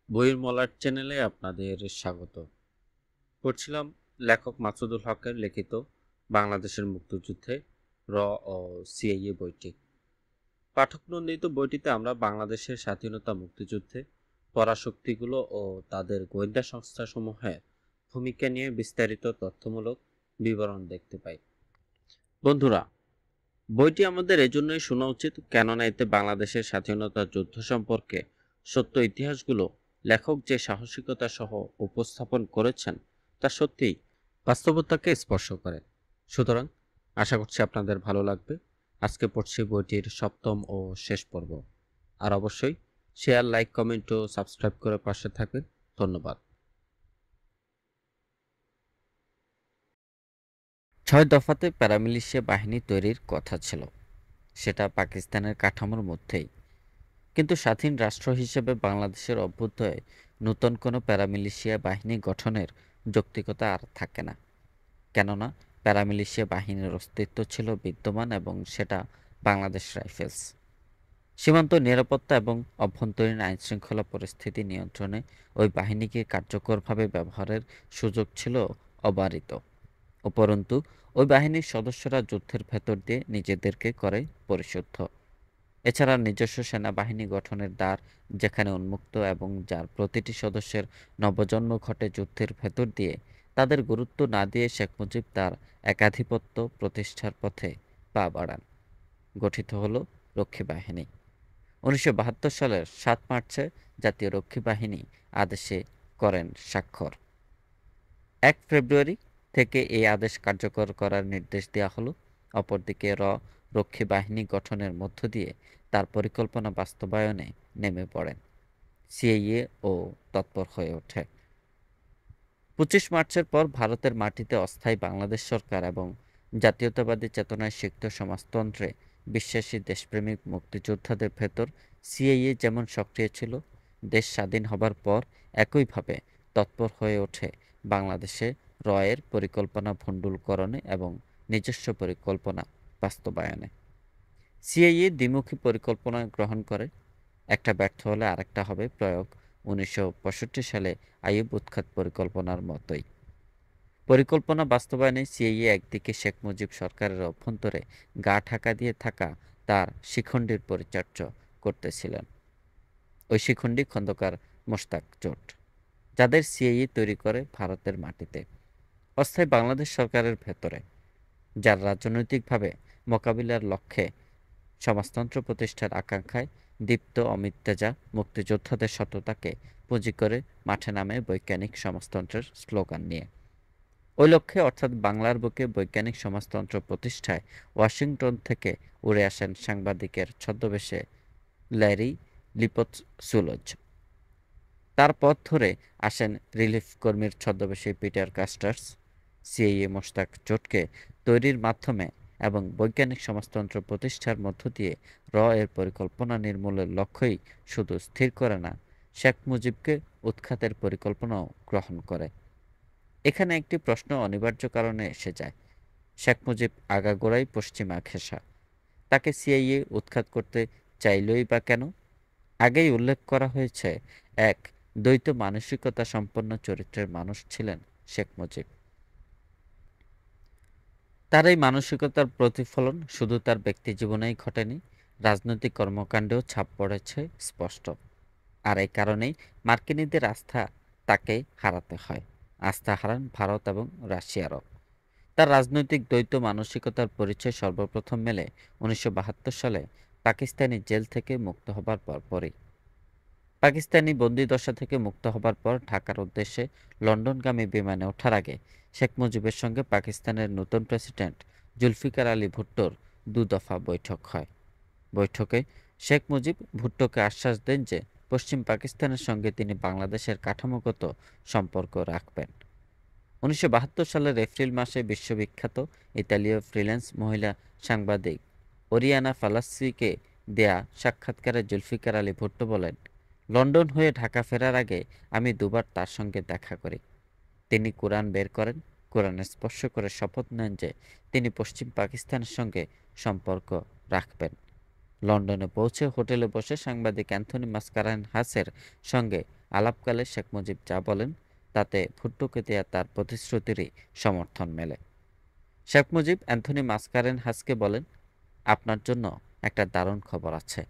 বইয়ের মলাট চ্যানেলে আপনাদের স্বাগত। পড়ছিলাম লেখক মাকসুদুল হকের লিখিত বাংলাদেশের মুক্তিযুদ্ধে র ও সিআইএ বইটি। পাঠক নন্দিত বইটিতে আমরা বাংলাদেশের স্বাধীনতা মুক্তিযুদ্ধে পরাশক্তিগুলো ও তাদের গোয়েন্দা সংস্থাসমূহের ভূমিকা নিয়ে বিস্তারিত তথ্যমূলক বিবরণ দেখতে পাই। বন্ধুরা, বইটি আমাদের এজন্যই শোনা উচিত, কেননা এতে বাংলাদেশের স্বাধীনতা যুদ্ধ সম্পর্কে সত্য ইতিহাসগুলো লেখক যে সাহসিকতা সহ উপস্থাপন করেছেন তা সত্যিই বাস্তবতাকে স্পর্শ করে। সুতরাং আশা করছি আপনাদের ভালো লাগবে। আজকে পড়ছি বইটির সপ্তম ও শেষ পর্ব। আর অবশ্যই শেয়ার, লাইক, কমেন্ট ও সাবস্ক্রাইব করে পাশে থাকবেন। ধন্যবাদ। 6 দফাতে প্যারামিলিশিয়া বাহিনী তৈরির কথা ছিল, সেটা পাকিস্তানের কাঠামোর মধ্যেই। কিন্তু স্বাধীন রাষ্ট্র হিসেবে বাংলাদেশের অভ্যুদয়ে নতুন কোনো প্যারামিলিশিয়া বাহিনী গঠনের যৌক্তিকতা আর থাকে না। কেননা প্যারামিলিশিয়া বাহিনীর অস্তিত্ব ছিল বিদ্যমান, এবং সেটা বাংলাদেশ রাইফেলস। সীমান্ত নিরাপত্তা এবং অভ্যন্তরীণ আইনশৃঙ্খলা পরিস্থিতি নিয়ন্ত্রণে ওই বাহিনীকে কার্যকরভাবে ব্যবহারের সুযোগ ছিল অবারিত। উপরন্তু ওই বাহিনীর সদস্যরা যুদ্ধের ভেতর দিয়ে নিজেদেরকে করে পরিশুদ্ধ। এছাড়া নিজস্ব সেনাবাহিনী গঠনের দ্বার যেখানে উন্মুক্ত এবং যার প্রতিটি সদস্যের নবজন্ম ঘটে যুদ্ধের ভেতর দিয়ে, তাদের গুরুত্ব না দিয়ে শেখ মুজিব তার একাধিপত্য প্রতিষ্ঠার পথে পা বাড়ান। গঠিত হলো রক্ষী বাহিনী। 1972 সালের 7 মার্চে জাতীয় রক্ষী বাহিনী আদেশে করেন স্বাক্ষর। 1 ফেব্রুয়ারি থেকে এই আদেশ কার্যকর করার নির্দেশ দেওয়া হলো। অপরদিকে রক্ষী বাহিনী গঠনের মধ্য দিয়ে তার পরিকল্পনা বাস্তবায়নে নেমে পড়েন। সিআইএ ও তৎপর হয়ে ওঠে। 25 মার্চের পর ভারতের মাটিতে অস্থায়ী বাংলাদেশ সরকার এবং জাতীয়তাবাদী চেতনায় সিক্ত সমাজতন্ত্রে বিশ্বাসী দেশপ্রেমিক মুক্তিযোদ্ধাদের ভেতর সিআইএ যেমন সক্রিয় ছিল, দেশ স্বাধীন হবার পর একইভাবে তৎপর হয়ে ওঠে বাংলাদেশে এর পরিকল্পনা ভণ্ডুলকরণে এবং নিজস্ব পরিকল্পনা বাস্তবায়নে। সিআইএ দ্বিমুখী পরিকল্পনা গ্রহণ করে, একটা ব্যর্থ হলে আরেকটা হবে প্রয়োগ। 1965 সালে আইয়ুব উৎখাত পরিকল্পনার মতোই। পরিকল্পনা বাস্তবায়নে সিআইএ একদিকে শেখ মুজিব সরকারের অভ্যন্তরে গা ঢাকা দিয়ে থাকা তার শিখণ্ডীর পরিচর্যা করতেছিলেন। ওই শিখণ্ডী খন্দকার মোশতাক জোট, যাদের সিআইএ তৈরি করে ভারতের মাটিতে অস্থায়ী বাংলাদেশ সরকারের ভেতরে, যার রাজনৈতিকভাবে মোকাবিলার লক্ষ্যে সমাজতন্ত্র প্রতিষ্ঠার আকাঙ্ক্ষায় দীপ্ত অমিত্তেজা মুক্তিযোদ্ধাদের সততাকে পুঁজি করে মাঠে নামে বৈজ্ঞানিক সমাজতন্ত্রের স্লোগান নিয়ে। ওই লক্ষ্যে অর্থাৎ বাংলার বুকে বৈজ্ঞানিক সমাজতন্ত্র প্রতিষ্ঠায় ওয়াশিংটন থেকে উড়ে আসেন সাংবাদিকের ছদ্মবেশে ল্যারি লিপোৎসুলজ। তার পথ ধরে আসেন রিলিফ কর্মীর ছদ্মবেশী পিটার কাস্টার্স। সিআইএ মোশতাক জোটকে তৈরির মাধ্যমে এবং বৈজ্ঞানিক সমাজতন্ত্র প্রতিষ্ঠার মধ্য দিয়ে এর পরিকল্পনা নির্মূলের লক্ষ্যই শুধু স্থির করে না, শেখ মুজিবকে উৎখাতের পরিকল্পনাও গ্রহণ করে। এখানে একটি প্রশ্ন অনিবার্য কারণে এসে যায়। শেখ মুজিব আগাগোড়াই পশ্চিমা ঘেঁষা, তাকে সিআইএ উৎখাত করতে চাইলই বা কেন? আগেই উল্লেখ করা হয়েছে, এক দ্বৈত মানসিকতা সম্পন্ন চরিত্রের মানুষ ছিলেন শেখ মুজিব। তার এই মানসিকতার প্রতিফলন শুধু তার ব্যক্তিজীবনেই ঘটেনি, রাজনৈতিক কর্মকাণ্ডেও ছাপ পড়েছে স্পষ্ট। আর এই কারণেই মার্কিনীদের আস্থা তাকে হারাতে হয়। আস্থা হারান ভারত এবং রাশিয়ারও। তার রাজনৈতিক দ্বৈত মানসিকতার পরিচয় সর্বপ্রথম মেলে 1972 সালে পাকিস্তানি জেল থেকে মুক্ত হবার পরপরই। পাকিস্তানি বন্দিদশা থেকে মুক্ত হবার পর ঢাকার উদ্দেশ্যে লন্ডনগামী বিমানে ওঠার আগে শেখ মুজিবের সঙ্গে পাকিস্তানের নতুন প্রেসিডেন্ট জুলফিকার আলী ভুট্টোর 2 দফা বৈঠক হয়। বৈঠকে শেখ মুজিব ভুট্টোকে আশ্বাস দেন যে পশ্চিম পাকিস্তানের সঙ্গে তিনি বাংলাদেশের কাঠামোগত সম্পর্ক রাখবেন। 1972 সালের এপ্রিল মাসে বিশ্ববিখ্যাত ইতালীয় ফ্রিল্যান্স মহিলা সাংবাদিক ওরিয়ানা ফালাসিকে দেয়া সাক্ষাৎকারে জুলফিকার আলী ভুট্টো বলেন, লন্ডন হয়ে ঢাকা ফেরার আগে আমি দুবার তার সঙ্গে দেখা করি। তিনি কোরআন বের করেন, কোরআনে স্পর্শ করে শপথ নেন যে তিনি পশ্চিম পাকিস্তানের সঙ্গে সম্পর্ক রাখবেন। লন্ডনে পৌঁছে হোটেলে বসে সাংবাদিক অ্যান্থনি মাসকারেনহাসের সঙ্গে আলাপকালে শেখ মুজিব যা বলেন তাতে ভুট্টোকে দেয়া তার প্রতিশ্রুতিরই সমর্থন মেলে। শেখ মুজিব অ্যান্থনি মাসকারেনহাসকে বলেন, আপনার জন্য একটা দারুণ খবর আছে।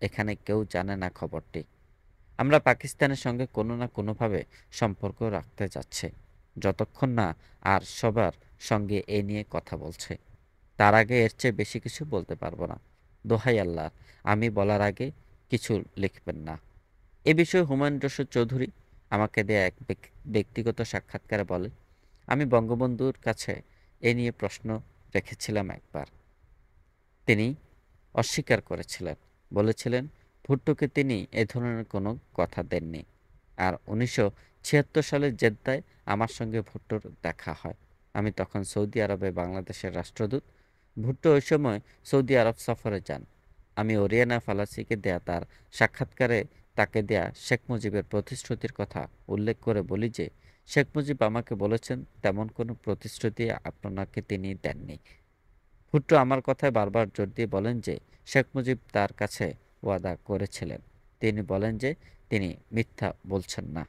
এখানে কেউ জানে না খবরটি। আমরা পাকিস্তানের সঙ্গে কোনো না কোনোভাবে সম্পর্ক রাখতে যাচ্ছি, যতক্ষণ না আর সবার সঙ্গে এ নিয়ে কথা বলছে। তার আগে এর চেয়ে বেশি কিছু বলতে পারবো না। দোহাই আল্লাহ, আমি বলার আগে কিছু লিখবেন না। এ বিষয়ে হুমায়ুন রশীদ চৌধুরী আমাকে দেয়া এক ব্যক্তিগত সাক্ষাৎকারে বলেন, আমি বঙ্গবন্ধুর কাছে এ নিয়ে প্রশ্ন রেখেছিলাম একবার। তিনি অস্বীকার করেছিলেন। বলেছিলেন, ভুট্টোকে তিনি এ ধরনের কোনো কথা দেননি। আর ১৯৭৬ সালের জেদ্দায় আমার সঙ্গে ভুট্টোর দেখা হয়। আমি তখন সৌদি আরবে বাংলাদেশের রাষ্ট্রদূত। ভুট্টো ওই সময় সৌদি আরব সফরে যান। আমি ওরিয়ানা ফালাসিকে দেয়া তার সাক্ষাৎকারে তাকে দেয়া শেখ মুজিবের প্রতিশ্রুতির কথা উল্লেখ করে বলি যে, শেখ মুজিব আমাকে বলেছেন তেমন কোনো প্রতিশ্রুতি আপনাকে তিনি দেননি। ভুট্টো আমার কথায় বারবার জোর দিয়ে বলেন যে, শেখ মুজিব তার কাছে ওয়াদা করেছিলেন। তিনি বলেন যে তিনি মিথ্যা বলছেন না।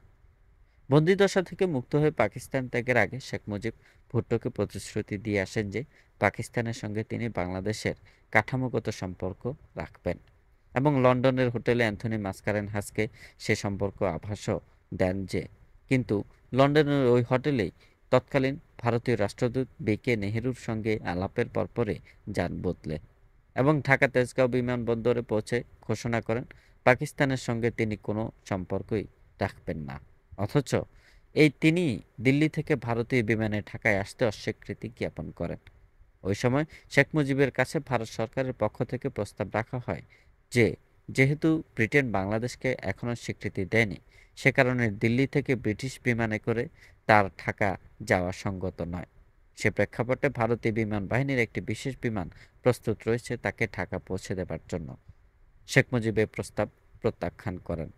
বন্দিদশা থেকে মুক্ত হয়ে পাকিস্তান ত্যাগের আগে শেখ মুজিব ভুট্টোকে প্রতিশ্রুতি দিয়ে আসেন যে পাকিস্তানের সঙ্গে তিনি বাংলাদেশের কাঠামোগত সম্পর্ক রাখবেন এবং লন্ডনের হোটেলে অ্যান্থনি মাসকারেনহাসকে সে সম্পর্ক আভাসও দেন যে, কিন্তু লন্ডনের ওই হোটেলেই তৎকালীন ভারতীয় রাষ্ট্রদূত বি.কে. নেহেরুর সঙ্গে আলাপের পরপরই যান বদলে এবং ঢাকা তেজগাঁও বিমানবন্দরে পৌঁছে ঘোষণা করেন পাকিস্তানের সঙ্গে তিনি কোনো সম্পর্কই রাখবেন না। অথচ এই তিনি দিল্লি থেকে ভারতীয় বিমানে ঢাকায় আসতে অস্বীকৃতি জ্ঞাপন করেন। ওই সময় শেখ মুজিবের কাছে ভারত সরকারের পক্ষ থেকে প্রস্তাব রাখা হয় যে, যেহেতু ব্রিটেন বাংলাদেশকে এখনও স্বীকৃতি দেয়নি, সে কারণে দিল্লি থেকে ব্রিটিশ বিমানে করে তার ঢাকা যাওয়া সঙ্গত নয়। সে প্রেক্ষাপটে ভারতীয় বিমান বাহিনীর একটি বিশেষ বিমান প্রস্তুত রয়েছে তাকে ঢাকা পৌঁছে দেবার জন্য। শেখ মুজিব এ প্রস্তাব প্রত্যাখ্যান করেন।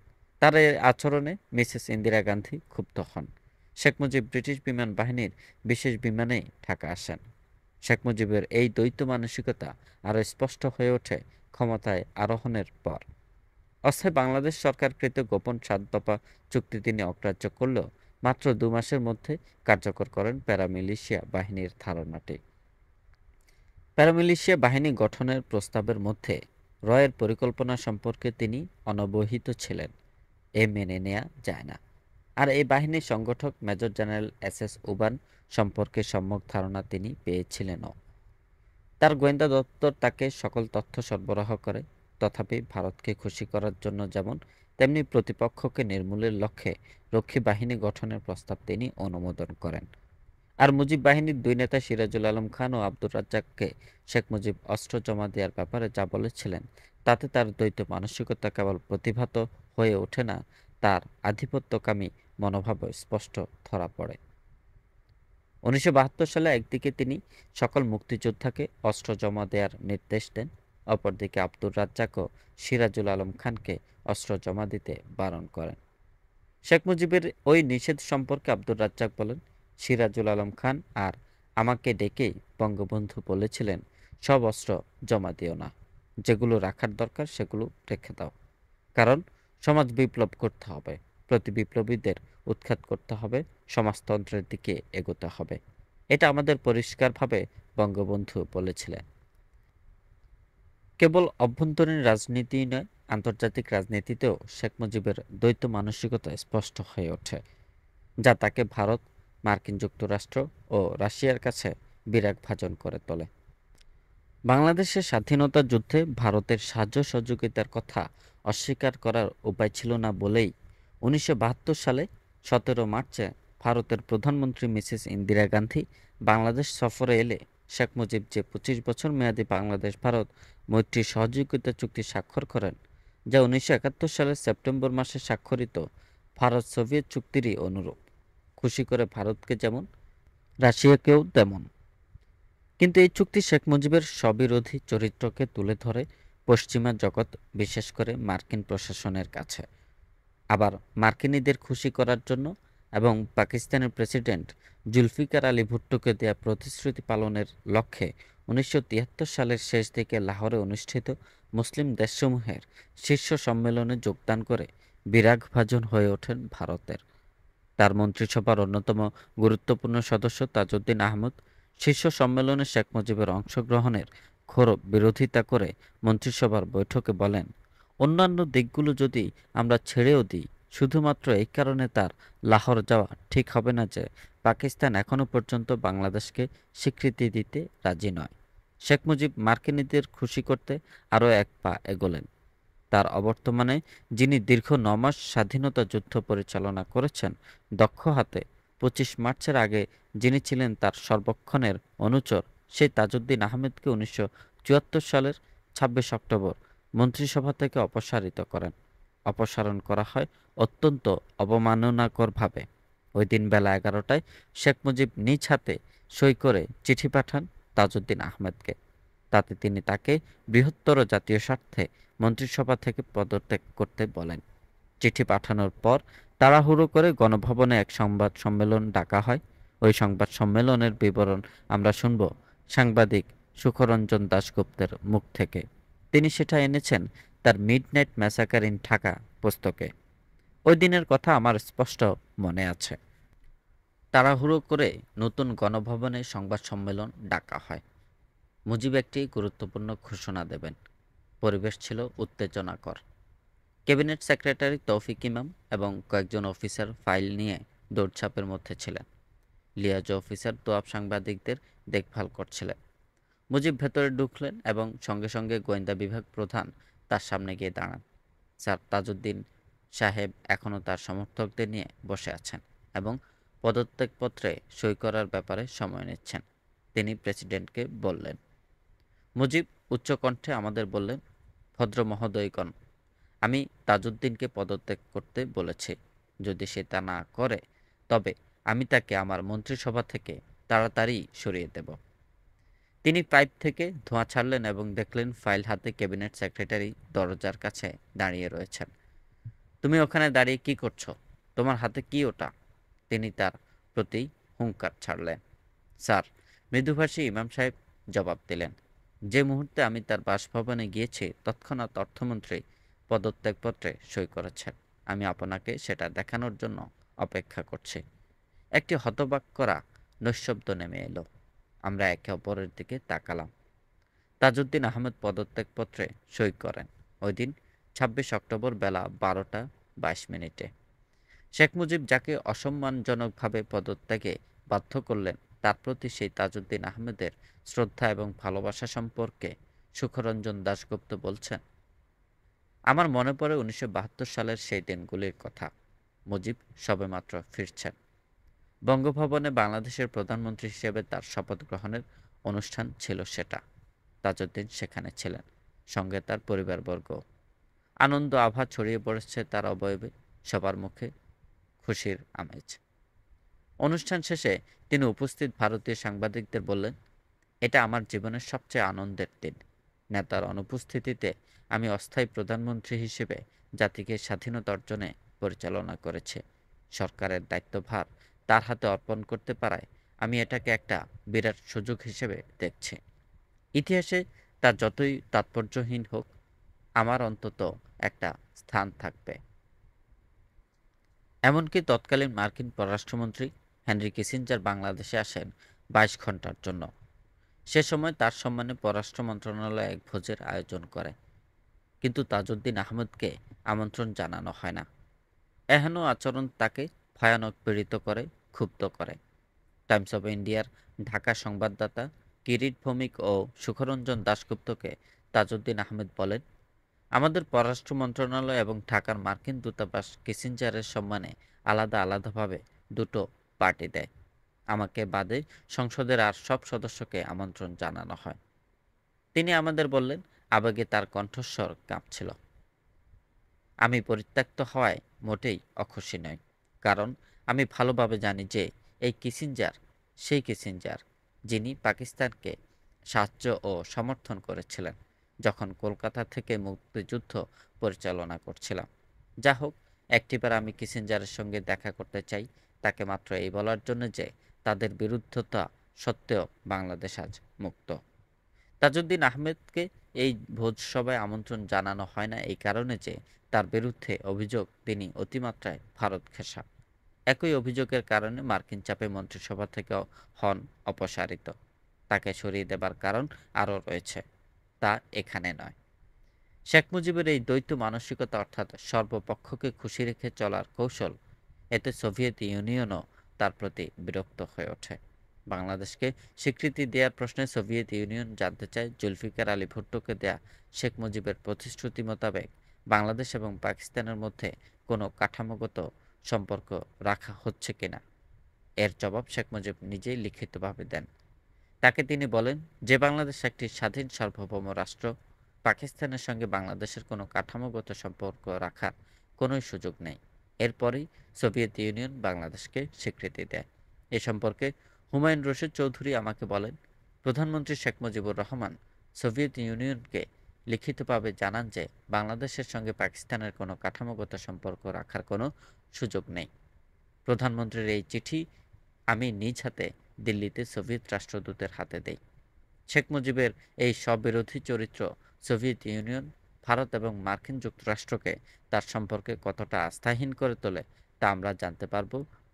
তার এই আচরণে মিসেস ইন্দিরা গান্ধী ক্ষুব্ধ হন। শেখ মুজিব ব্রিটিশ বিমান বাহিনীর বিশেষ বিমানেই ঢাকা আসেন। শেখ মুজিবের এই দ্বৈত মানসিকতা আরও স্পষ্ট হয়ে ওঠে ক্ষমতায় আরোহণের পর। অস্থায়ী বাংলাদেশ সরকারকৃত গোপন ৭ দফা চুক্তি তিনি অগ্রাহ্য করলেও মাত্র ২ মাসের মধ্যে কার্যকর করেন প্যারামিলিশিয়া বাহিনীর ধারণাটি। প্যারামিলিশিয়া বাহিনী গঠনের প্রস্তাবের মধ্যে রয়ের পরিকল্পনা সম্পর্কে তিনি অনবহিত ছিলেন। এ মেনে নেয়া যায় না। আর এই বাহিনীর সংগঠক মেজর জেনারেল এস.এস. উবান সম্পর্কে সম্যক ধারণা তিনি পেয়েছিলেনও। তার গোয়েন্দা দপ্তর তাকে সকল তথ্য সরবরাহ করে। তথাপি ভারতকে খুশি করার জন্য যেমন, তেমনি প্রতিপক্ষকে নির্মূলের লক্ষ্যে রক্ষী বাহিনী গঠনের প্রস্তাব তিনি অনুমোদন করেন। আর মুজিব বাহিনীর ২ নেতা সিরাজুল আলম খান ও আব্দুর রাজ্জাককে শেখ মুজিব অস্ত্র জমা দেওয়ার ব্যাপারে যা বলেছিলেন, তাতে তার দ্বৈত মানসিকতা কেবল প্রতিভাত হয়ে ওঠে না, তার আধিপত্যকামী মনোভাবও স্পষ্ট ধরা পড়ে। ১৯৭২ সালে একদিকে তিনি সকল মুক্তিযোদ্ধাকে অস্ত্র জমা দেওয়ার নির্দেশ দেন, অপরদিকে আব্দুর রাজ্জাক ও সিরাজুল আলম খানকে অস্ত্র জমা দিতে বারণ করেন। শেখ মুজিবের ওই নিষেধ সম্পর্কে আব্দুর রাজ্জাক বলেন, সিরাজুল আলম খান আর আমাকে ডেকেই বঙ্গবন্ধু বলেছিলেন, সব অস্ত্র জমা দিও না, যেগুলো রাখার দরকার সেগুলো রেখে দাও। কারণ সমাজ বিপ্লব করতে হবে, প্রতি বিপ্লবীদের উৎখাত করতে হবে, সমাজতন্ত্রের দিকে এগোতে হবে। এটা আমাদের পরিষ্কারভাবে বঙ্গবন্ধু বলেছিলেন। কেবল অভ্যন্তরীণ রাজনীতিই নয়, আন্তর্জাতিক রাজনীতিতেও শেখ মুজিবের দ্বৈত মানসিকতা স্পষ্ট হয়ে ওঠে, যা তাকে ভারত, মার্কিন যুক্তরাষ্ট্র ও রাশিয়ার কাছে বিরাগভাজন করে তোলে। বাংলাদেশের স্বাধীনতা যুদ্ধে ভারতের সাহায্য সহযোগিতার কথা অস্বীকার করার উপায় ছিল না বলেই ১৯৭২ সালে ১৭ মার্চে ভারতের প্রধানমন্ত্রী মিসেস ইন্দিরা গান্ধী বাংলাদেশ সফরে এলে শেখ মুজিব যে ২৫ বছর মেয়াদী বাংলাদেশ ভারত মৈত্রী সহযোগিতা চুক্তি স্বাক্ষর করেন, যা ১৯৭১ সালের সেপ্টেম্বর মাসে স্বাক্ষরিত ভারত সোভিয়েত চুক্তিরই অনুরূপ। খুশি করে ভারতকে যেমন, রাশিয়াকেও তেমন। কিন্তু এই চুক্তি শেখ মুজিবের স্ববিরোধী চরিত্রকে তুলে ধরে পশ্চিমা জগৎ, বিশেষ করে মার্কিন প্রশাসনের কাছে। আবার মার্কিনীদের খুশি করার জন্য এবং পাকিস্তানের প্রেসিডেন্ট জুলফিকার আলী ভুট্টোকে দেয়া প্রতিশ্রুতি পালনের লক্ষ্যে ১৯৭৩ সালের শেষ দিকে লাহোরে অনুষ্ঠিত মুসলিম দেশসমূহের শীর্ষ সম্মেলনে যোগদান করে বিরাগভাজন হয়ে ওঠেন ভারতের। তার মন্ত্রিসভার অন্যতম গুরুত্বপূর্ণ সদস্য তাজউদ্দিন আহমদ শীর্ষ সম্মেলনে শেখ মুজিবের অংশগ্রহণের ঘোর বিরোধিতা করে মন্ত্রিসভার বৈঠকে বলেন, অন্যান্য দিকগুলো যদি আমরা ছেড়েও দিই, শুধুমাত্র এই কারণে তার লাহোর যাওয়া ঠিক হবে না যে পাকিস্তান এখনও পর্যন্ত বাংলাদেশকে স্বীকৃতি দিতে রাজি নয়। শেখ মুজিব মার্কিনীদের খুশি করতে আরও এক পা এগোলেন। তার অবর্তমানে যিনি দীর্ঘ ৯ মাস স্বাধীনতা যুদ্ধ পরিচালনা করেছেন দক্ষ হাতে, ২৫ মার্চের আগে যিনি ছিলেন তার সর্বক্ষণের অনুচর, সেই তাজউদ্দিন আহমেদকে ১৯৭৪ সালের ২৬ অক্টোবর মন্ত্রিসভা থেকে অপসারিত করেন। অপসারণ করা হয় অত্যন্ত অবমাননাকরভাবে। ওই দিন বেলা ১১টায় শেখ মুজিব নিজ হাতে সই করে চিঠি পাঠান তাজউদ্দিন আহমেদকে। তাতে তিনি তাকে বৃহত্তর জাতীয় স্বার্থে মন্ত্রিসভা থেকে পদত্যাগ করতে বলেন। চিঠি পাঠানোর পর তাড়াহুড়ো করে গণভবনে এক সংবাদ সম্মেলন ডাকা হয়। ওই সংবাদ সম্মেলনের বিবরণ আমরা শুনব সাংবাদিক সুখরঞ্জন দাশগুপ্তের মুখ থেকে। তিনি সেটা এনেছেন তার মিডনাইট ম্যাসাকার ইন ঢাকা পুস্তকে। ওই দিনের কথা আমার স্পষ্ট মনে আছে। তাড়াহুড়ো করে নতুন গণভবনে সংবাদ সম্মেলন ডাকা হয়। মুজিব একটি গুরুত্বপূর্ণ ঘোষণা দেবেন। পরিবেশ ছিল উত্তেজনাকর। ক্যাবিনেট সেক্রেটারি তৌফিক ইমাম এবং কয়েকজন অফিসার ফাইল নিয়ে দৌড়ঝাঁপের মধ্যে ছিলেন। লিয়াজো অফিসার তোয়াব সাংবাদিকদের দেখভাল করছিলেন। মুজিব ভেতরে ঢুকলেন এবং সঙ্গে সঙ্গে গোয়েন্দা বিভাগ প্রধান তার সামনে গিয়ে দাঁড়ান। স্যার তাজউদ্দিন সাহেব এখনও তার সমর্থকদের নিয়ে বসে আছেন এবং পদত্যাগপত্রে সই করার ব্যাপারে সময় নিচ্ছেন, তিনি প্রেসিডেন্টকে বললেন। মুজিব উচ্চকণ্ঠে আমাদের বললেন, ভদ্র মহোদয়গণ, আমি তাজউদ্দিনকে পদত্যাগ করতে বলেছি। যদি সে তা না করে তবে আমি তাকে আমার মন্ত্রিসভা থেকে তাড়াতাড়ি সরিয়ে দেব। তিনি পাইপ থেকে ধোঁয়া ছাড়লেন এবং দেখলেন ফাইল হাতে ক্যাবিনেট সেক্রেটারি দরজার কাছে দাঁড়িয়ে রয়েছেন। তুমি ওখানে দাঁড়িয়ে কি করছো? তোমার হাতে কি ওটা? তিনি তার প্রতি হুঙ্কার ছাড়লেন। স্যার, মৃদুভাষী ইমাম সাহেব জবাব দিলেন, যে মুহূর্তে আমি তার বাসভবনে গিয়েছি তৎক্ষণাৎ অর্থমন্ত্রী পদত্যাগপত্রে সই করেছেন। আমি আপনাকে সেটা দেখানোর জন্য অপেক্ষা করছি। একটি হতবাক করা নৈশব্দ নেমে এলো। আমরা একে অপরের দিকে তাকালাম। তাজউদ্দিন আহমেদ পদত্যাগপত্রে সই করেন ওই দিন ২৬ অক্টোবর বেলা ১২টা ২২ মিনিটে। শেখ মুজিব যাকে অসম্মানজনকভাবে পদত্যাগে বাধ্য করলেন তার প্রতি সেই তাজউদ্দিন আহমেদের শ্রদ্ধা এবং ভালোবাসা সম্পর্কে সুখরঞ্জন দাশগুপ্ত বলছেন, আমার মনে পড়ে ১৯৭২ সালের সেই দিনগুলির কথা। মুজিব সবেমাত্র ফিরছেন। বঙ্গভবনে বাংলাদেশের প্রধানমন্ত্রী হিসেবে তার শপথ গ্রহণের অনুষ্ঠান ছিল সেটা। তাজউদ্দিন সেখানে ছিলেন, সঙ্গে তার পরিবারবর্গ। আনন্দ আভা ছড়িয়ে পড়েছে তার অবয়বে, সবার মুখে খুশির আমেজ। অনুষ্ঠান শেষে তিনি উপস্থিত ভারতীয় সাংবাদিকদের বললেন, এটা আমার জীবনের সবচেয়ে আনন্দের দিন। নেতার অনুপস্থিতিতে আমি অস্থায়ী প্রধানমন্ত্রী হিসেবে জাতিকে স্বাধীনতা অর্জনে পরিচালনা করেছি। সরকারের দায়িত্বভার তার হাতে অর্পণ করতে পারায় আমি এটাকে একটা বিরাট সুযোগ হিসেবে দেখছি। ইতিহাসে তা যতই তাৎপর্যহীন হোক, আমার অন্তত একটা স্থান থাকবে। এমনকি তৎকালীন মার্কিন পররাষ্ট্রমন্ত্রী হেনরি কিসিঞ্জার বাংলাদেশে আসেন ২২ ঘন্টার জন্য। সে সময় তার সম্মানে পররাষ্ট্র মন্ত্রণালয় এক ভোজের আয়োজন করে, কিন্তু তাজউদ্দিন আহমেদকে আমন্ত্রণ জানানো হয় না। এহেন আচরণ তাকে ভয়ানক পীড়িত করে, ক্ষুব্ধ করে। টাইমস অব ইন্ডিয়ার ঢাকা সংবাদদাতা কিরিট ভৌমিক ও সুখরঞ্জন দাশগুপ্তকে তাজউদ্দিন আহমেদ বলেন, আমাদের পররাষ্ট্র মন্ত্রণালয় এবং ঢাকার মার্কিন দূতাবাস কিসিঞ্জারের সম্মানে আলাদা আলাদাভাবে দুটো পার্টি দেয়। আমাকে বাদে সংসদের আর সব সদস্যকে আমন্ত্রণ জানানো হয়। তিনি আমাদের বললেন, আবেগে তার কণ্ঠস্বর কাঁপছিল। আমি পরিত্যক্ত হওয়ায় মোটেই অখুশি নই, কারণ আমি ভালোভাবে জানি যে এই কিসিঞ্জার সেই কিসিঞ্জার যিনি পাকিস্তানকে সাহায্য ও সমর্থন করেছিলেন যখন কলকাতা থেকে মুক্তিযুদ্ধ পরিচালনা করছিলাম। যা হোক, একটিবার আমি কিসিঞ্জারের সঙ্গে দেখা করতে চাই, তাকে মাত্র এই বলার জন্য যে তাদের বিরুদ্ধতা সত্ত্বেও বাংলাদেশ আজ মুক্ত। তাজউদ্দিন আহমেদকে এই ভোজসভায় আমন্ত্রণ জানানো হয় না এই কারণে যে তার বিরুদ্ধে অভিযোগ তিনি অতিমাত্রায় ভারত ঘেঁষা। একই অভিযোগের কারণে মার্কিন চাপে মন্ত্রিসভা থেকে হন অপসারিত। তাকে সরিয়ে দেবার কারণ আরও রয়েছে, তা এখানে নয়। শেখ মুজিবের এই দ্বৈত মানসিকতা, অর্থাৎ সর্বপক্ষকে খুশি রেখে চলার কৌশল, এতে সোভিয়েত ইউনিয়নও তার প্রতি বিরক্ত হয়ে ওঠে। বাংলাদেশকে স্বীকৃতি দেওয়ার প্রশ্নে সোভিয়েত ইউনিয়ন জানতে চায় জুলফিকার আলী ভুট্টোকে দেয়া শেখ মুজিবের প্রতিশ্রুতি মোতাবেক বাংলাদেশ এবং পাকিস্তানের মধ্যে কোনো কাঠামোগত সম্পর্ক রাখা হচ্ছে কিনা। এর জবাব শেখ মুজিব নিজেই লিখিতভাবে দেন। তাকে তিনি বলেন যে বাংলাদেশ একটি স্বাধীন সার্বভৌম রাষ্ট্র, পাকিস্তানের সঙ্গে বাংলাদেশের কোনো কাঠামোগত সম্পর্ক রাখার কোনো সুযোগ নেই। এরপরই সোভিয়েত ইউনিয়ন বাংলাদেশকে স্বীকৃতি দেয়। এ সম্পর্কে হুমায়ুন রশিদ চৌধুরী আমাকে বলেন, প্রধানমন্ত্রী শেখ মুজিবুর রহমান সোভিয়েত ইউনিয়নকে লিখিতভাবে জানান যে বাংলাদেশের সঙ্গে পাকিস্তানের কোনো কাঠামোগত সম্পর্ক রাখার কোনো সুযোগ নেই। প্রধানমন্ত্রীর এই চিঠি আমি নিজ হাতে দিল্লিতে সোভিয়েত রাষ্ট্রদূতের হাতে দেই। শেখ মুজিবের এই স্ববিরোধী চরিত্র সোভিয়েত ইউনিয়ন, ভারত এবং মার্কিন যুক্তরাষ্ট্রকে তার সম্পর্কে কতটা আস্থাহীন করে তোলে তা আমরা জানতে পারব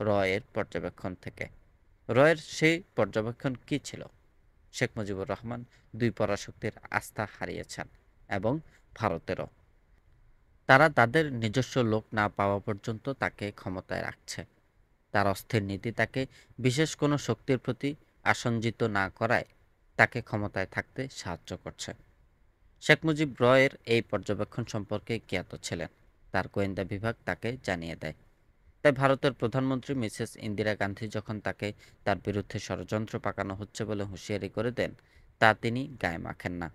রয়ের পর্যবেক্ষণ থেকে। রয়ের সেই পর্যবেক্ষণ কী ছিল? শেখ মুজিবুর রহমান দুই পরাশক্তির আস্থা হারিয়েছেন এবং ভারতেরও। তারা তাদের নিজস্ব লোক না পাওয়া পর্যন্ত তাকে ক্ষমতায় রাখছে। তার অস্থির নীতি তাকে বিশেষ কোনো শক্তির প্রতি আসঞ্জিত না করায় তাকে ক্ষমতায় থাকতে সাহায্য করছে। শেখ মুজিব রয়ের এই পর্যবেক্ষণ সম্পর্কে জ্ঞাত ছিলেন। তার গোয়েন্দা বিভাগ তাকে জানিয়ে দেয়। তাই ভারতের প্রধানমন্ত্রী মিসেস ইন্দিরা গান্ধী যখন তাকে তার বিরুদ্ধে ষড়যন্ত্র পাকানো হচ্ছে বলে হুঁশিয়ারি করে দেন, তা তিনি গায়ে মাখেন না।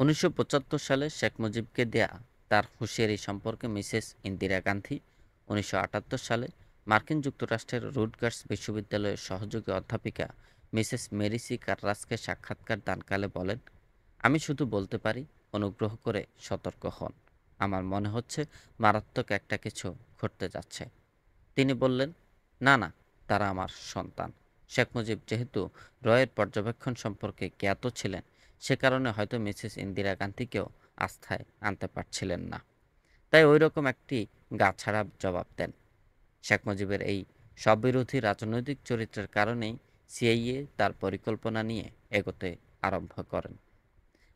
1975 সালে শেখ মুজিবকে দেয়া তার হুঁশিয়ারি সম্পর্কে মিসেস ইন্দিরা গান্ধী 1978 সালে মার্কিন যুক্তরাষ্ট্রের রুটগার্স বিশ্ববিদ্যালয়ের সহযোগী অধ্যাপিকা মিসেস মেরি সি কার্রাসকে সাক্ষাৎকার দানকালে বলেন, আমি শুধু বলতে পারি, অনুগ্রহ করে সতর্ক হন। আমার মনে হচ্ছে মারাত্মক একটা কিছু ঘটতে যাচ্ছে। তিনি বললেন, না না, তারা আমার সন্তান। শেখ মুজিব যেহেতু রয়ের পর্যবেক্ষণ সম্পর্কে জ্ঞাত ছিলেন, সে কারণে হয়তো মিসেস ইন্দিরা গান্ধীকেও আস্থায় আনতে পারছিলেন না। তাই ওই রকম একটি গাছাড়া জবাব দেন। শেখ মুজিবের এই সবিরোধী রাজনৈতিক চরিত্রের কারণেই সিআইএ তার পরিকল্পনা নিয়ে এগোতে আরম্ভ করেন।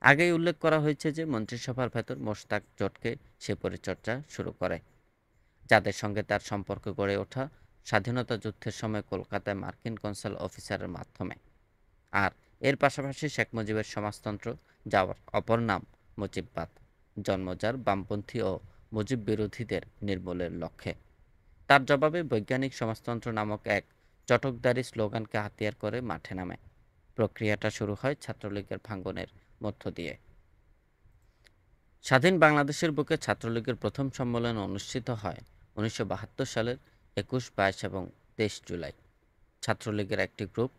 আগেই উল্লেখ করা হয়েছে যে মন্ত্রিসভার ভেতর মোশতাক জোটকে সে পরিচর্যা শুরু করে, যাদের সঙ্গে তার সম্পর্ক গড়ে ওঠা স্বাধীনতা যুদ্ধের সময় কলকাতায় মার্কিন কনসাল অফিসারের মাধ্যমে। আর এর পাশাপাশি শেখ মুজিবের সমাজতন্ত্র, যাওয়ার অপর নাম মুজিববাদ, জন্মজার বামপন্থী ও মুজিব বিরোধীদের নির্মূলের লক্ষ্যে। তার জবাবে বৈজ্ঞানিক সমাজতন্ত্র নামক এক চটকদারি স্লোগানকে হাতিয়ার করে মাঠে নামে। প্রক্রিয়াটা শুরু হয় ছাত্রলীগের ভাঙ্গনের মধ্য দিয়ে। স্বাধীন বাংলাদেশের বুকে ছাত্রলীগের প্রথম সম্মেলন অনুষ্ঠিত হয় 1972 সালের 21, 22 এবং 23 জুলাই। ছাত্রলীগের একটি গ্রুপ,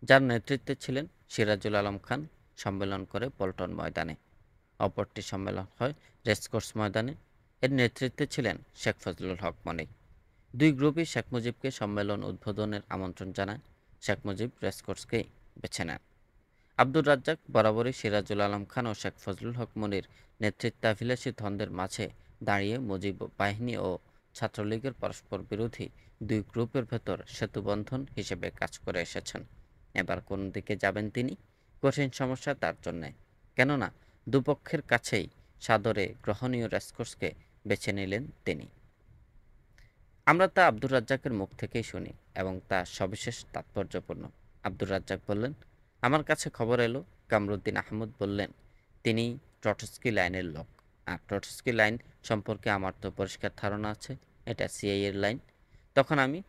যার নেতৃত্বে ছিলেন সিরাজুল আলম খান, সম্মেলন করে পল্টন ময়দানে। অপরটি সম্মেলন হয় রেসকোর্স ময়দানে। এর নেতৃত্বে ছিলেন শেখ ফজলুল হক মনি। দুই গ্রুপই শেখ মুজিবকে সম্মেলন উদ্বোধনের আমন্ত্রণ জানায়। শেখ মুজিব রেসকোর্সকেই বেছে নেন। আব্দুর রাজ্জাক বরাবরই সিরাজুল আলম খান ও শেখ ফজলুল হক মনির নেতৃত্বাভিলাষী দ্বন্দ্বের মাঝে দাঁড়িয়ে মুজিব বাহিনী ও ছাত্রলীগের পরস্পর বিরোধী দুই গ্রুপের ভেতর সেতুবন্ধন হিসেবে কাজ করে এসেছেন। এবার কোন দিকে যাবেন তিনি? কঠিন সমস্যা তার জন্যে। কেননা দুপক্ষের কাছেই সাদরে গ্রহণীয় রেসকোর্সকে বেছে নিলেন তিনি। আমরা তা আব্দুর রাজ্জাকের মুখ থেকেই শুনি এবং তা সবিশেষ তাৎপর্যপূর্ণ। আব্দুর রাজ্জাক বললেন, আমার কাছে খবর এলো কামরুদ্দিন আহমদ বললেন তিনি ট্রটস্কি লাইনের লোক। আর ট্রটস্কি লাইন সম্পর্কে আমার তো পরিষ্কার ধারণা আছে, এটা সিআইএর লাইন। তখন আমি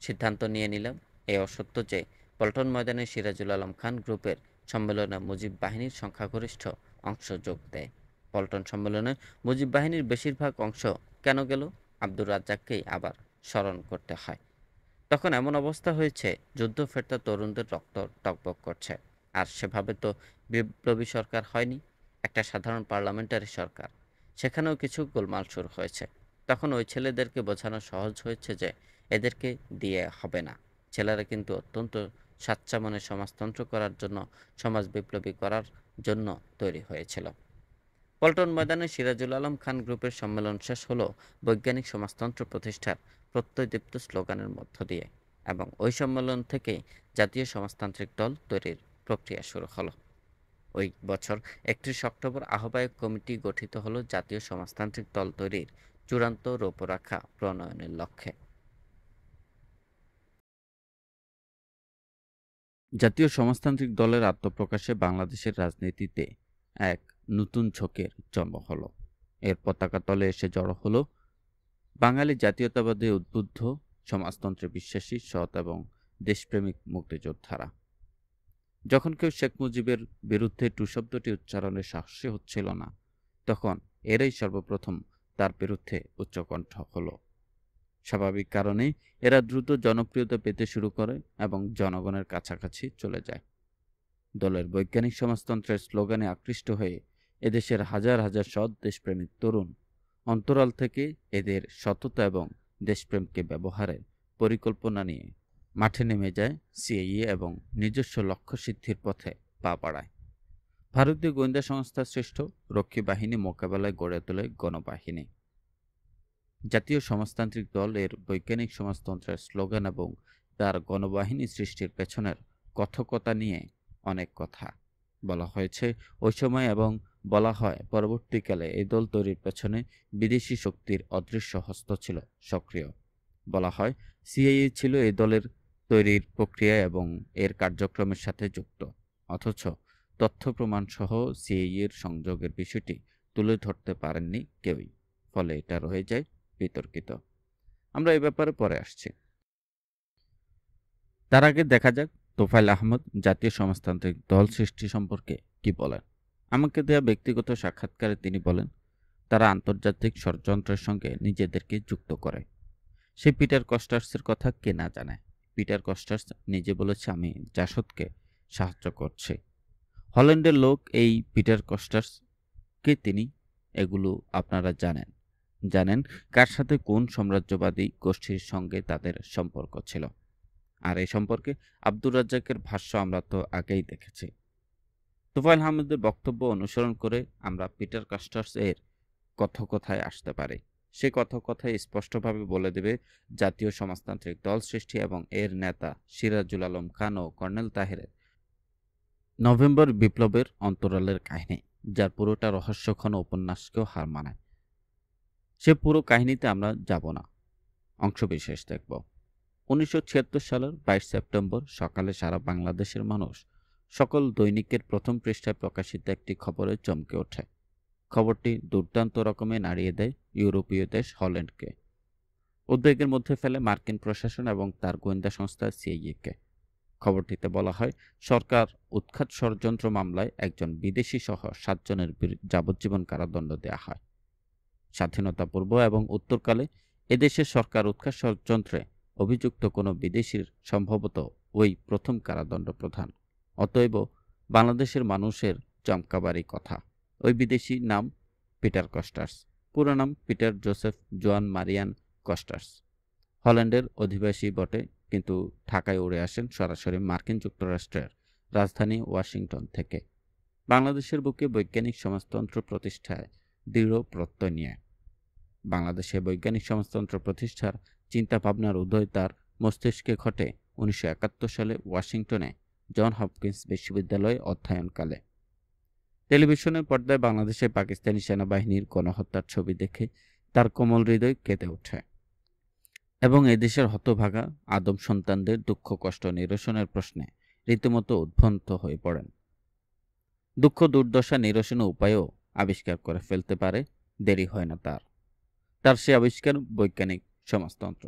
সিদ্ধান্ত নিয়ে নিলাম, এই অসত্য যে পল্টন ময়দানে সিরাজুল আলম খান গ্রুপের সম্মেলনে মুজিব বাহিনীর সংখ্যাগরিষ্ঠ অংশ যোগ দেয়। পল্টন সম্মেলনে মুজিব বাহিনীর বেশিরভাগ অংশ কেন গেল, আব্দুর রাজ্জাককেই আবার স্মরণ করতে হয়। তখন এমন অবস্থা হয়েছে, যুদ্ধ ফেরতা তরুণদের রক্ত টকবক করছে। আর সেভাবে তো বিপ্লবী সরকার হয়নি, একটা সাধারণ পার্লামেন্টারি সরকার। সেখানেও কিছু গোলমাল শুরু হয়েছে। তখন ওই ছেলেদেরকে বোঝানো সহজ হয়েছে যে এদেরকে দিয়ে হবে না। ছেলেরা কিন্তু অত্যন্ত সাচ্চা মনে সমাজতন্ত্র করার জন্য, সমাজ বিপ্লবী করার জন্য তৈরি হয়েছিল। পল্টন ময়দানে সিরাজুল আলম খান গ্রুপের সম্মেলন শেষ হলো বৈজ্ঞানিক সমাজতন্ত্র প্রতিষ্ঠার প্রত্যয়দীপ্ত স্লোগানের মধ্য দিয়ে, এবং ওই সম্মেলন থেকেই জাতীয় সমাজতান্ত্রিক দল তৈরির প্রক্রিয়া শুরু হলো। ওই বছর ৩১ অক্টোবর আহ্বায়ক কমিটি গঠিত হলো জাতীয় সমাজতান্ত্রিক দল তৈরির চূড়ান্ত রূপরেখা প্রণয়নের লক্ষ্যে। জাতীয় সমাজতান্ত্রিক দলের আত্মপ্রকাশে বাংলাদেশের রাজনীতিতে এক নতুন ঝোঁকের জন্ম হলো। এর পতাকা তলে এসে জড়ো হলো বাঙালি জাতীয়তাবাদে উদ্বুদ্ধ, সমাজতন্ত্রে বিশ্বাসী, সৎ এবং দেশপ্রেমিক মুক্তিযোদ্ধারা। যখন কেউ শেখ মুজিবের বিরুদ্ধে টু শব্দটি উচ্চারণের সাহসী হচ্ছিল না, তখন এরাই সর্বপ্রথম তার বিরুদ্ধে উচ্চকণ্ঠ হলো। স্বাভাবিক কারণেই এরা দ্রুত জনপ্রিয়তা পেতে শুরু করে এবং জনগণের কাছাকাছি চলে যায়। দলের বৈজ্ঞানিক সমাজতন্ত্রের স্লোগানে আকৃষ্ট হয়ে এদেশের হাজার হাজার সৎ দেশপ্রেমিক তরুণ অন্তরাল থেকে এদের সততা এবং দেশপ্রেমকে ব্যবহারের পরিকল্পনা নিয়ে মাঠে নেমে যায় সিএইএ এবং নিজস্ব লক্ষ্য সিদ্ধির পথে পা বাড়ায়। ভারতীয় গোয়েন্দা সংস্থা সৃষ্ট রক্ষী বাহিনী মোকাবেলায় গড়ে তোলে গণবাহিনী। জাতীয় সমাজতান্ত্রিক দল এর বৈজ্ঞানিক সমাজতন্ত্রের স্লোগান এবং তার গণবাহিনী সৃষ্টির পেছনের কথকতা নিয়ে অনেক কথা বলা হয়েছে ওই সময়, এবং বলা হয় পরবর্তীকালে এই দল তৈরির পেছনে বিদেশি শক্তির অদৃশ্য হস্ত ছিল সক্রিয়। বলা হয় সিআইএ ছিল এই দলের তৈরির প্রক্রিয়া এবং এর কার্যক্রমের সাথে যুক্ত, অথচ তথ্য প্রমাণ সহ সিআইএর সংযোগের বিষয়টি তুলে ধরতে পারেননি কেউই, ফলে এটা রয়ে যায় বিতর্কিত। আমরা এই ব্যাপারে পরে আসছি। তার আগে দেখা যাক তোফায়েল আহমদ জাতীয় সমাজতান্ত্রিক দল সৃষ্টি সম্পর্কে কি বলেন। আমাকে দেয়া ব্যক্তিগত সাক্ষাৎকারে তিনি বলেন, তারা আন্তর্জাতিক ষড়যন্ত্রের সঙ্গে নিজেদেরকে যুক্ত করে। সে পিটার কস্টার্সের কথা কে না জানে। পিটার কস্টার্স নিজে বলেছে, আমি জাসদকে সাহায্য করছি। হল্যান্ডের লোক এই পিটার কস্টার্স কে তিনি? এগুলো আপনারা জানেন। জানেন কার সাথে কোন সাম্রাজ্যবাদী গোষ্ঠীর সঙ্গে তাদের সম্পর্ক ছিল। আর এই সম্পর্কে আব্দুর রাজ্জাকের ভাষ্য আমরা তো আগেই দেখেছি। তোফায়েল আহমেদের বক্তব্য অনুসরণ করে আমরা পিটার কস্টার্স এর কথকথায় আসতে পারি। সে কথকথায় স্পষ্টভাবে বলে দেবে জাতীয় সমাজতান্ত্রিক দল সৃষ্টি এবং এর নেতা সিরাজুল আলম খান ও কর্নেল তাহেরের নভেম্বর বিপ্লবের অন্তরালের কাহিনী, যার পুরোটা রহস্যঘন উপন্যাসকেও হার মানায়। সে পুরো কাহিনীতে আমরা যাব না, অংশবিশেষ দেখব। 1976 সালের 22 সেপ্টেম্বর সকালে সারা বাংলাদেশের মানুষ সকল দৈনিকের প্রথম পৃষ্ঠায় প্রকাশিত একটি খবরে চমকে ওঠে। খবরটি দুর্দান্ত রকমে নাড়িয়ে দেয় ইউরোপীয় দেশ হল্যান্ডকে। উদ্বেগের মধ্যে ফেলে মার্কিন প্রশাসন এবং তার গোয়েন্দা সংস্থা সিআইএকে। খবরটিতে বলা হয়, সরকার উৎখাত ষড়যন্ত্র মামলায় একজন বিদেশি সহ 7 জনের যাবজ্জীবন কারাদণ্ড দেয়া হয়। স্বাধীনতা পূর্ব এবং উত্তরকালে এদেশের সরকার উৎখাত ষড়যন্ত্রে অভিযুক্ত কোনো বিদেশির সম্ভবত ওই প্রথম কারাদণ্ড প্রদান। অতএব বাংলাদেশের মানুষের চমকাবারই কথা। ওই বিদেশি নাম পিটার কস্টার্স। পুরো নাম পিটার জোসেফ জোয়ান মারিয়ান কস্টার্স। হল্যান্ডের অধিবাসী বটে, কিন্তু ঢাকায় উড়ে আসেন সরাসরি মার্কিন যুক্তরাষ্ট্রের রাজধানী ওয়াশিংটন থেকে, বাংলাদেশের বুকে বৈজ্ঞানিক সমাজতন্ত্র প্রতিষ্ঠায় দৃঢ় প্রত্যয় নিয়ে। বাংলাদেশে বৈজ্ঞানিক সমাজতন্ত্র প্রতিষ্ঠার চিন্তাভাবনার উদয় তার মস্তিষ্কে ঘটে 1971 সালে ওয়াশিংটনে জন হপকিন্স বিশ্ববিদ্যালয়ে অধ্যয়নকালে। টেলিভিশনের পর্দায় বাংলাদেশে পাকিস্তানি সেনাবাহিনীর গণহত্যার ছবি দেখে তার কোমল হৃদয় কেঁদে ওঠে এবং এদেশের হতভাগা আদম সন্তানদের দুঃখ কষ্ট নিরসনের প্রশ্নে রীতিমতো উদ্ভন্ত হয়ে পড়েন। দুঃখ দুর্দশা নিরসনের উপায়ও আবিষ্কার করে ফেলতে পারে, দেরি হয় না তার সে আবিষ্কার বৈজ্ঞানিক সমাজতন্ত্র।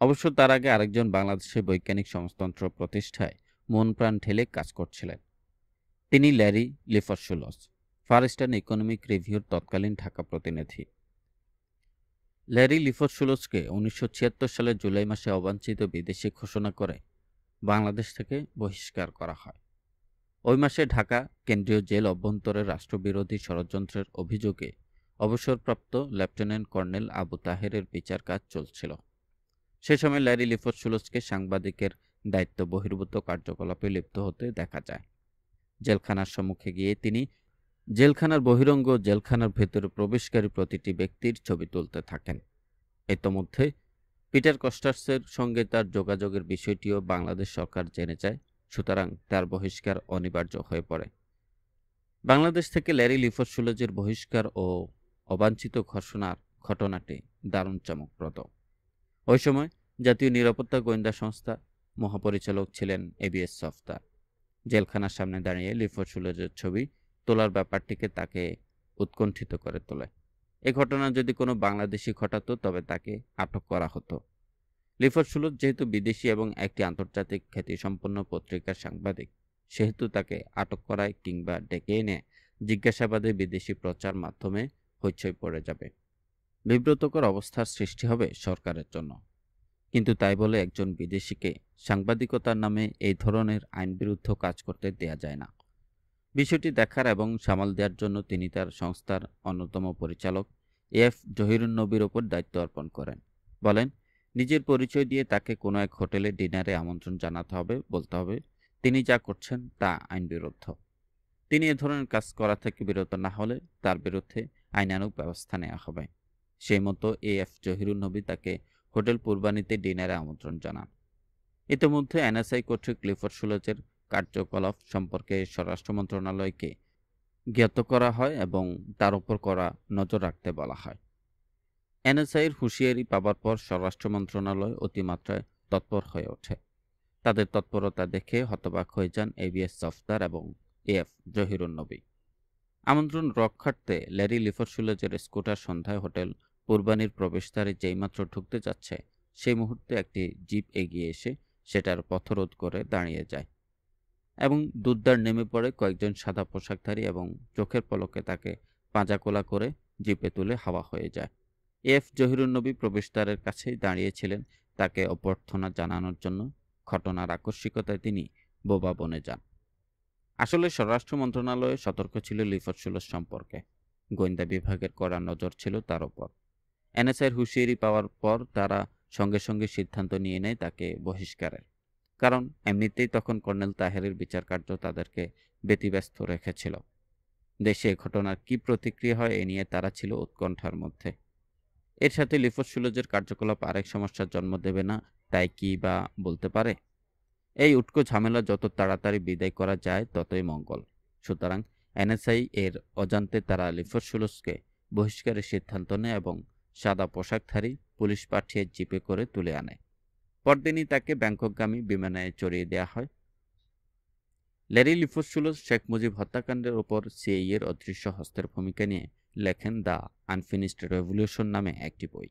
অবশ্য তার আগে আরেকজন বাংলাদেশে বৈজ্ঞানিক সমাজতন্ত্র প্রতিষ্ঠায় মন প্রাণ ঢেলে কাজ করছিলেন। তিনি ল্যারি লিফারশুলস, ফার ইস্টার্ন ইকোনমিক রিভিউর তৎকালীন ঢাকা প্রতিনিধি। ল্যারি লিফারশুলসকে 1976 সালের জুলাই মাসে অবাঞ্ছিত বিদেশি ঘোষণা করে বাংলাদেশ থেকে বহিষ্কার করা হয়। ওই মাসে ঢাকা কেন্দ্রীয় জেল অভ্যন্তরে রাষ্ট্রবিরোধী ষড়যন্ত্রের অভিযোগে অবসরপ্রাপ্ত লেফটেন্যান্ট কর্নেল আবু তাহেরের বিচার কাজ চলছিল। সে সময় ল্যারি লিফারশুলসকে সাংবাদিকের দায়িত্ব বহির্ভূত কার্যকলাপে লিপ্ত হতে দেখা যায়। জেলখানার সম্মুখে গিয়ে তিনি জেলখানার বহিরঙ্গ ও জেলখানার ভেতরে প্রবেশকারী প্রতিটি ব্যক্তির ছবি তুলতে থাকেন। ইতোমধ্যে পিটার কস্টার্সের সঙ্গে তার যোগাযোগের বিষয়টিও বাংলাদেশ সরকার জেনে যায়, সুতরাং তার বহিষ্কার অনিবার্য হয়ে পড়ে। বাংলাদেশ থেকে ল্যারি লিফোর্ড-সুলজের বহিষ্কার ও অবাঞ্ছিত ঘটনাটি দারুণ চমকপ্রদ। ওই সময় জাতীয় নিরাপত্তা গোয়েন্দা সংস্থা মহাপরিচালক ছিলেন এবিএস সফদার। জেলখানার সামনে দাঁড়িয়ে লিফোর্ড-সুলজের ছবি তোলার ব্যাপারটিকে তাকে উৎকণ্ঠিত করে তোলে। এ ঘটনা যদি কোনো বাংলাদেশি ঘটাতো তবে তাকে আটক করা হতো। লিফোর্ড-সুলজ যেহেতু বিদেশি এবং একটি আন্তর্জাতিক খ্যাতিসম্পন্ন পত্রিকার সাংবাদিক, সেহেতু তাকে আটক করায় কিংবা ডেকে এনে জিজ্ঞাসাবাদে বিদেশি প্রচার মাধ্যমে হইচই পড়ে যাবে। বিব্রতকর অবস্থার সৃষ্টি হবে সরকারের জন্য। কিন্তু তাই বলে একজন বিদেশিকে সাংবাদিকতার নামে এই ধরনের আইনবিরুদ্ধ কাজ করতে দেয়া যায় না। বিষয়টি দেখার এবং সামাল দেওয়ার জন্য তিনি তার সংস্থার অন্যতম পরিচালক এফ জহিরুন্নবীর ওপর দায়িত্ব অর্পণ করেন। বলেন, নিজের পরিচয় দিয়ে তাকে কোনো এক হোটেলে ডিনারে আমন্ত্রণ জানাতে হবে, বলতে হবে তিনি যা করছেন তা আইনবিরুদ্ধ। তিনি এ ধরনের কাজ করা থেকে বিরত না হলে তার বিরুদ্ধে আইনানুগ ব্যবস্থা নেওয়া হবে। সেই মতো এফ জহিরুন্নবী তাকে হোটেল পূর্বানীতে ডিনারে আমন্ত্রণ জানান। ইতিমধ্যে এনএসআই কর্তৃক লিফোর্ড-সুলজের কার্যকলাপ সম্পর্কে স্বরাষ্ট্র মন্ত্রণালয়কে জ্ঞাত করা হয় এবং তার উপর কড়া নজর রাখতে বলা হয়। এনএসআইয়ের হুঁশিয়ারি পাবার পর স্বরাষ্ট্র মন্ত্রণালয় অতিমাত্রায় তৎপর হয়ে ওঠে। তাদের তৎপরতা দেখে হতবাক হয়ে যান এবিএস সফদার এবং এফ জহিরুন্নবী। আমন্ত্রণ রক্ষার্থে ল্যারি লিফোর্ড-সুলজের স্কুটার সন্ধ্যায় হোটেল পূর্বানীর প্রবেশদ্বারে যেইমাত্র ঢুকতে যাচ্ছে, সেই মুহূর্তে একটি জিপ এগিয়ে এসে সেটার পথরোধ করে দাঁড়িয়ে যায় এবং দুধদার নেমে পড়ে কয়েকজন সাদা পোশাকধারী এবং চোখের পলকে তাকে পাঁজাকোলা করে জিপে তুলে হাওয়া হয়ে যায়। এফ জহিরুন্নবী প্রবেশদ্বারের কাছেই দাঁড়িয়েছিলেন তাকে অভ্যর্থনা জানানোর জন্য। ঘটনার আকস্মিকতায় তিনি বোবা বনে যান। আসলে স্বরাষ্ট্র মন্ত্রণালয়ে সতর্ক ছিল লিফোর্ড-সুলজ সম্পর্কে। গোয়েন্দা বিভাগের কড়া নজর ছিল তার ওপর। এনএসআইয়ের হুঁশিয়ারি পাওয়ার পর তারা সঙ্গে সঙ্গে সিদ্ধান্ত নিয়ে নেয় তাকে বহিষ্কারের। কারণ এমনিতেই তখন কর্নেল তাহেরের বিচারকার্য তাদেরকে ব্যতিব্যস্ত রেখেছিল। দেশে এ ঘটনার কী প্রতিক্রিয়া হয় এ নিয়ে তারা ছিল উৎকণ্ঠার মধ্যে। এর সাথে লিফোর্ড-সুলজের কার্যকলাপ আরেক সমস্যার জন্ম দেবে না, তাই কি বা বলতে পারে? এই উটকো ঝামেলা যত তাড়াতাড়ি বিদায় করা যায় ততই মঙ্গল। সুতরাং এনএসআই এর অজান্তে তারা লিফোর্ড-সুলজকে বহিষ্কারের সিদ্ধান্ত নেয় এবং সাদা পোশাকধারী পুলিশ পাঠিয়ে জিপে করে তুলে আনে। পরদিনই তাকে ব্যাংককগামী বিমানে চড়িয়ে দেওয়া হয়। ল্যারি লিফোর্ড-সুলজ শেখ মুজিব হত্যাকাণ্ডের ওপর সিআইএর অদৃশ্য হস্তের ভূমিকা নিয়ে লেখেন দ্য আনফিনিশড রেভলিউশন নামে একটি বই।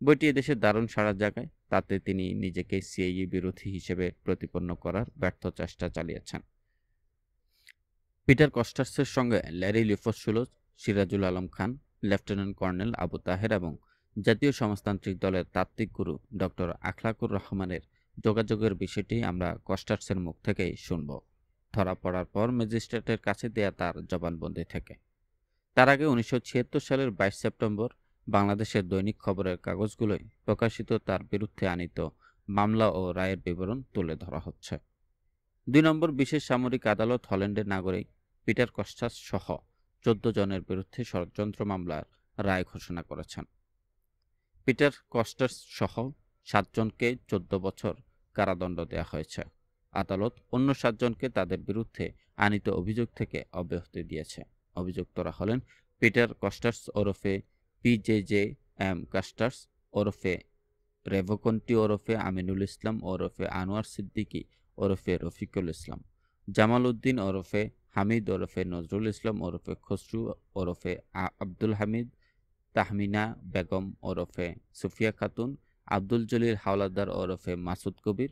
বইটি এদেশে দারুণ সাড়া জাগায়। তাতে তিনি নিজেকে সিআইএ বিরোধী হিসেবে প্রতিপন্ন করার ব্যর্থ চেষ্টা চালিয়েছেন। পিটার কস্টার্সের সঙ্গে Larry লিফোর্ড-সুলজ, Sirajul Alam Khan, lieutenant colonel Abu Taher এবং জাতীয় সমাজতান্ত্রিক দলের তাত্ত্বিক গুরু ডক্টর আখলাকুর রহমানের যোগাযোগের বিষয়টি আমরা কস্টার্সের মুখ থেকেই শুনব, ধরা পড়ার পর ম্যাজিস্ট্রেটের কাছে দেয়া তার জবানবন্দি থেকে। তার আগে 1976 সালের 22 সেপ্টেম্বর বাংলাদেশের দৈনিক খবরের কাগজগুলোয় প্রকাশিত তার বিরুদ্ধে আনীত মামলা ও রায়ের বিবরণ তুলে ধরা হচ্ছে। 2 নম্বর বিশেষ সামরিক আদালত হল্যান্ডের নাগরিক পিটার কস্টার্স সহ 14 জনের বিরুদ্ধে ষড়যন্ত্র মামলার রায় ঘোষণা করেছেন। পিটার কস্টার্স সহ 7 জনকে 14 বছর কারাদণ্ড দেওয়া হয়েছে। আদালত অন্য 7 জনকে তাদের বিরুদ্ধে আনীত অভিযোগ থেকে অব্যাহতি দিয়েছে। অভিযুক্তরা হলেন পিটার কস্টার্স ওরফে পিজেজে এম কাস্টার্স ওরফে রেভোকন্টি ওরফে আমিনুল ইসলাম ওরফে আনোয়ার সিদ্দিকী ওরফে রফিকুল ইসলাম, জামাল উদ্দিন ওরফে হামিদ ওরফে নজরুল ইসলাম ওরফে খসরু ওরফে আব্দুল হামিদ, তাহমিনা বেগম ওরফে সুফিয়া খাতুন, আব্দুল জলিল হাওলাদার ওরফে মাসুদ কবির,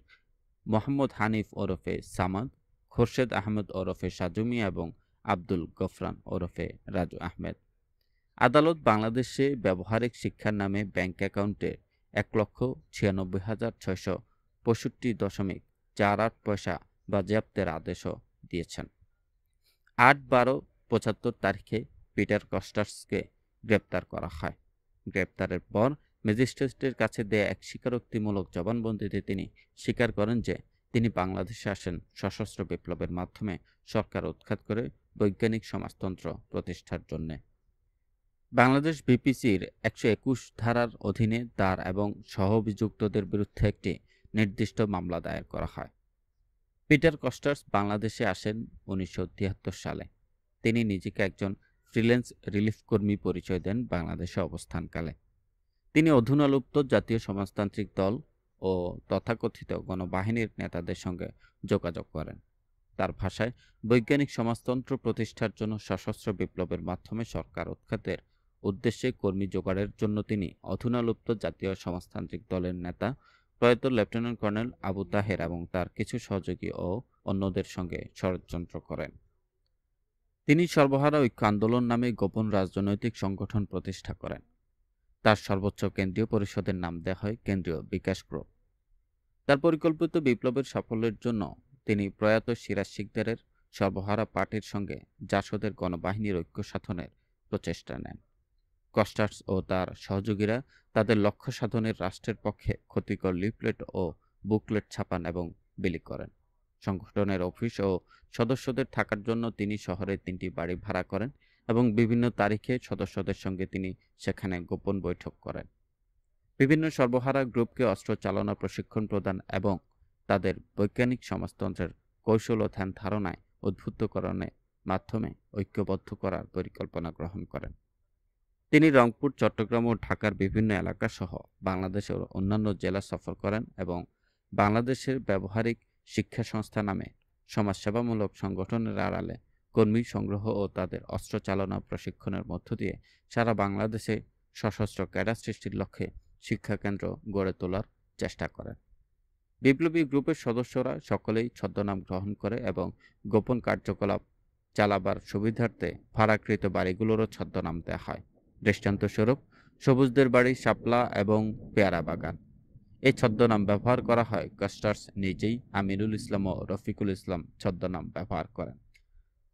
মোহাম্মদ হানিফ ওরফে সামাদ, খোরশেদ আহমেদ ওরফে সাজুমি এবং আব্দুল গফরান ওরফে রাজু আহমেদ। আদালত বাংলাদেশে ব্যবহারিক শিক্ষার নামে ব্যাংক অ্যাকাউন্টে 1,96,665.48 বাজেয়াপ্তের আদেশও দিয়েছেন। 8/12/75 তারিখে পিটার কস্টার্সকে গ্রেপ্তার করা হয়। গ্রেপ্তারের পর ম্যাজিস্ট্রেটের কাছে দেয়া এক স্বীকারোক্তিমূলক জবানবন্দিতে তিনি স্বীকার করেন যে তিনি বাংলাদেশে আসেন সশস্ত্র বিপ্লবের মাধ্যমে সরকার উৎখাত করে বৈজ্ঞানিক সমাজতন্ত্র প্রতিষ্ঠার জন্যে। বাংলাদেশ বিপিসির 121 ধারার অধীনে তার এবং সহ অভিযুক্তদের বিরুদ্ধে একটি নির্দিষ্ট মামলা দায়ের করা হয়। পিটার কস্টার্স বাংলাদেশে আসেন 1973 সালে। তিনি নিজেকে একজন ফ্রিল্যান্স রিলিফ কর্মী পরিচয় দেন বাংলাদেশে অবস্থানকালে। তিনি অধুনালুপ্ত জাতীয় সমাজতান্ত্রিক দল ও তথাকথিত গণবাহিনীর নেতাদের সঙ্গে যোগাযোগ করেন। তার ভাষায়, বৈজ্ঞানিক সমাজতন্ত্র প্রতিষ্ঠার জন্য সশস্ত্র বিপ্লবের মাধ্যমে সরকার উৎখাতের উদ্দেশ্যে কর্মী জোগাড়ের জন্য তিনি অধুনালুপ্ত জাতীয় সমাজতান্ত্রিক দলের নেতা প্রয়াত লেফটেন্যান্ট কর্নেল আবু তাহের এবং তার কিছু সহযোগী ও অন্যদের সঙ্গে ষড়যন্ত্র করেন। তিনি সর্বহারা ঐক্য আন্দোলন নামে গোপন রাজনৈতিক সংগঠন প্রতিষ্ঠা করেন। তার সর্বোচ্চ কেন্দ্রীয় পরিষদের নাম দেওয়া হয় কেন্দ্রীয় বিকাশ গ্রুপ। তার পরিকল্পিত বিপ্লবের সাফল্যের জন্য তিনি প্রয়াত সিরাজ শিকদারের সর্বহারা পার্টির সঙ্গে জাসদের গণবাহিনীর ঐক্য সাধনের প্রচেষ্টা নেন। কস্টার্স ও তার সহযোগীরা তাদের লক্ষ্য সাধনের রাষ্ট্রের পক্ষে ক্ষতিকর লিফলেট ও বুকলেট ছাপান এবং বিলি করেন। সংগঠনের অফিস ও সদস্যদের থাকার জন্য তিনি শহরে 3টি বাড়ি ভাড়া করেন এবং বিভিন্ন তারিখে সদস্যদের সঙ্গে তিনি সেখানে গোপন বৈঠক করেন। বিভিন্ন সর্বহারা গ্রুপকে অস্ত্র চালনা প্রশিক্ষণ প্রদান এবং তাদের বৈজ্ঞানিক সমাজতন্ত্রের কৌশল ও ধ্যান ধারণায় উদ্বুদ্ধকরণের মাধ্যমে ঐক্যবদ্ধ করার পরিকল্পনা গ্রহণ করেন। তিনি রংপুর, চট্টগ্রাম ও ঢাকার বিভিন্ন এলাকা সহ বাংলাদেশের অন্যান্য জেলা সফর করেন এবং বাংলাদেশের ব্যবহারিক শিক্ষা সংস্থা নামে সমাজসেবামূলক সংগঠনের আড়ালে কর্মী সংগ্রহ ও তাদের অস্ত্র চালনা প্রশিক্ষণের মধ্য দিয়ে সারা বাংলাদেশে সশস্ত্র ক্যাডার সৃষ্টির লক্ষ্যে শিক্ষাকেন্দ্র গড়ে তোলার চেষ্টা করেন। বিপ্লবী গ্রুপের সদস্যরা সকলেই ছদ্মনাম গ্রহণ করে এবং গোপন কার্যকলাপ চালাবার সুবিধার্থে ভাড়াকৃত বাড়িগুলোরও ছদ্মনাম দেওয়া হয়। দৃষ্টান্তস্বরূপ সবুজদের বাড়ি, শাপলা এবং পেয়ারা বাগান। এই ছদ্মনাম ব্যবহার করা হয়। কস্টার্স নিজেই আমিরুল ইসলাম ও রফিকুল ইসলাম ছদ্মনাম ব্যবহার করেন।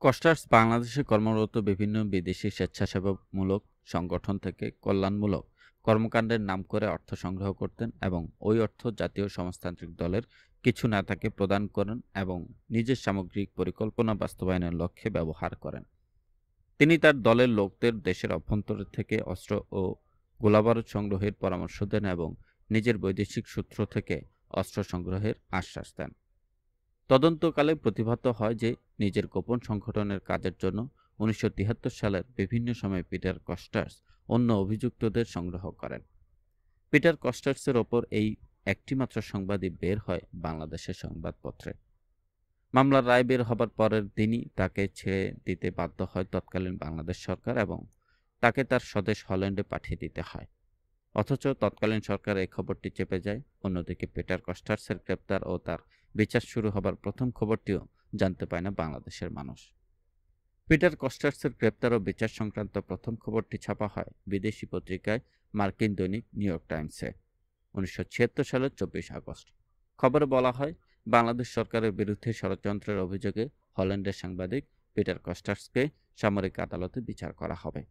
কস্টার্স বাংলাদেশে কর্মরত বিভিন্ন বিদেশি স্বেচ্ছাসেবামূলক সংগঠন থেকে কল্যাণমূলক কর্মকাণ্ডের নাম করে অর্থ সংগ্রহ করতেন এবং ওই অর্থ জাতীয় সমাজতান্ত্রিক দলের কিছু নেতাকে প্রদান করেন এবং নিজের সামগ্রিক পরিকল্পনা বাস্তবায়নের লক্ষ্যে ব্যবহার করেন। তিনি তার দলের লোকদের দেশের অভ্যন্তর থেকে অস্ত্র ও গোলাবারুদ সংগ্রহের পরামর্শ দেন এবং নিজের বৈদেশিক সূত্র থেকে অস্ত্র সংগ্রহের আশ্বাস দেন। তদন্তকালে প্রতিভাত হয় যে নিজের গোপন সংগঠনের কাজের জন্য 1973 সালের বিভিন্ন সময় পিটার কস্টার্স অন্য অভিযুক্তদের সংগ্রহ করেন। পিটার কস্টার্সের ওপর এই একটিমাত্র সংবাদই বের হয় বাংলাদেশের সংবাদপত্রে। মামলার রায় বের হবার পরের দিনই তাকে ছেড়ে দিতে বাধ্য হয় তৎকালীন বাংলাদেশ সরকার এবং তাকে তার স্বদেশ হল্যান্ডে পাঠিয়ে দিতে হয়। অথচ তৎকালীন সরকার এই খবরটি চেপে যায়। অন্যদিকে পিটার কস্টার্সের গ্রেপ্তার ও তার বিচার শুরু হবার প্রথম খবরটিও জানতে পায় না বাংলাদেশের মানুষ। পিটার কস্টার্সের গ্রেপ্তার ও বিচার সংক্রান্ত প্রথম খবরটি ছাপা হয় বিদেশি পত্রিকায় মার্কিন দৈনিক নিউ ইয়র্ক টাইমসে 1976 সালের 24 আগস্ট। খবরে বলা হয়, বাংলাদেশ সরকারের বিরুদ্ধে ষড়যন্ত্রের অভিযোগে হল্যান্ডের সাংবাদিক পিটার কস্টার্সকে সামরিক আদালতে বিচার করা হবে।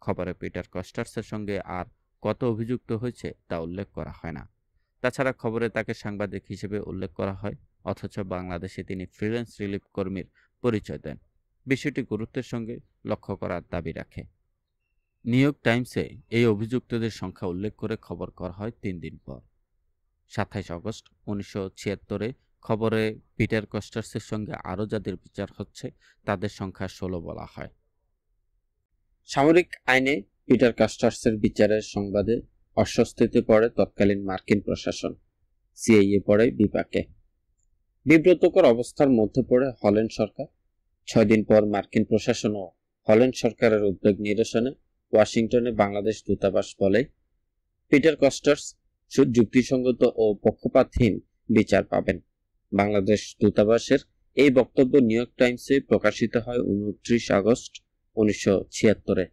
খবরে পিটার কস্টার্সের সঙ্গে আর কত অভিযুক্ত হয়েছে তা উল্লেখ করা হয় না। তাছাড়া খবরে তাকে সাংবাদিক হিসেবে উল্লেখ করা হয়, অথচ বাংলাদেশে তিনি ফ্রিল্যান্স রিলিফ কর্মীর পরিচয় দেন। বিষয়টি গুরুত্বের সঙ্গে লক্ষ্য করার দাবি রাখে। নিউ ইয়র্ক টাইমসে এই অভিযুক্তদের সংখ্যা উল্লেখ করে খবর করা হয় 3 দিন পর। 27 আগস্ট 1976 খবরে পিটার কস্টার্সের সঙ্গে আরও যাদের বিচার হচ্ছে তাদের সংখ্যা 16 বলা হয়। সামরিক আইনে পিটার কস্টার্সের বিচারের সংবাদে অস্বস্তিতে পড়ে তৎকালীন মার্কিন প্রশাসন। সিআইএ পড়ে বিপাকে। বিব্রতকর অবস্থার মধ্যে পড়ে হল্যান্ড সরকার। 6 দিন পর মার্কিন প্রশাসন ও হল্যান্ড সরকারের উদ্বেগ নিরসনে ওয়াশিংটনে বাংলাদেশ দূতাবাস বলে, পিটার কস্টার্স যুক্তিসঙ্গত ও পক্ষপাতহীন বিচার পাবেন। বাংলাদেশ দূতাবাসের এই বক্তব্য নিউ ইয়র্ক টাইমসে প্রকাশিত হয় 29 আগস্ট 1976।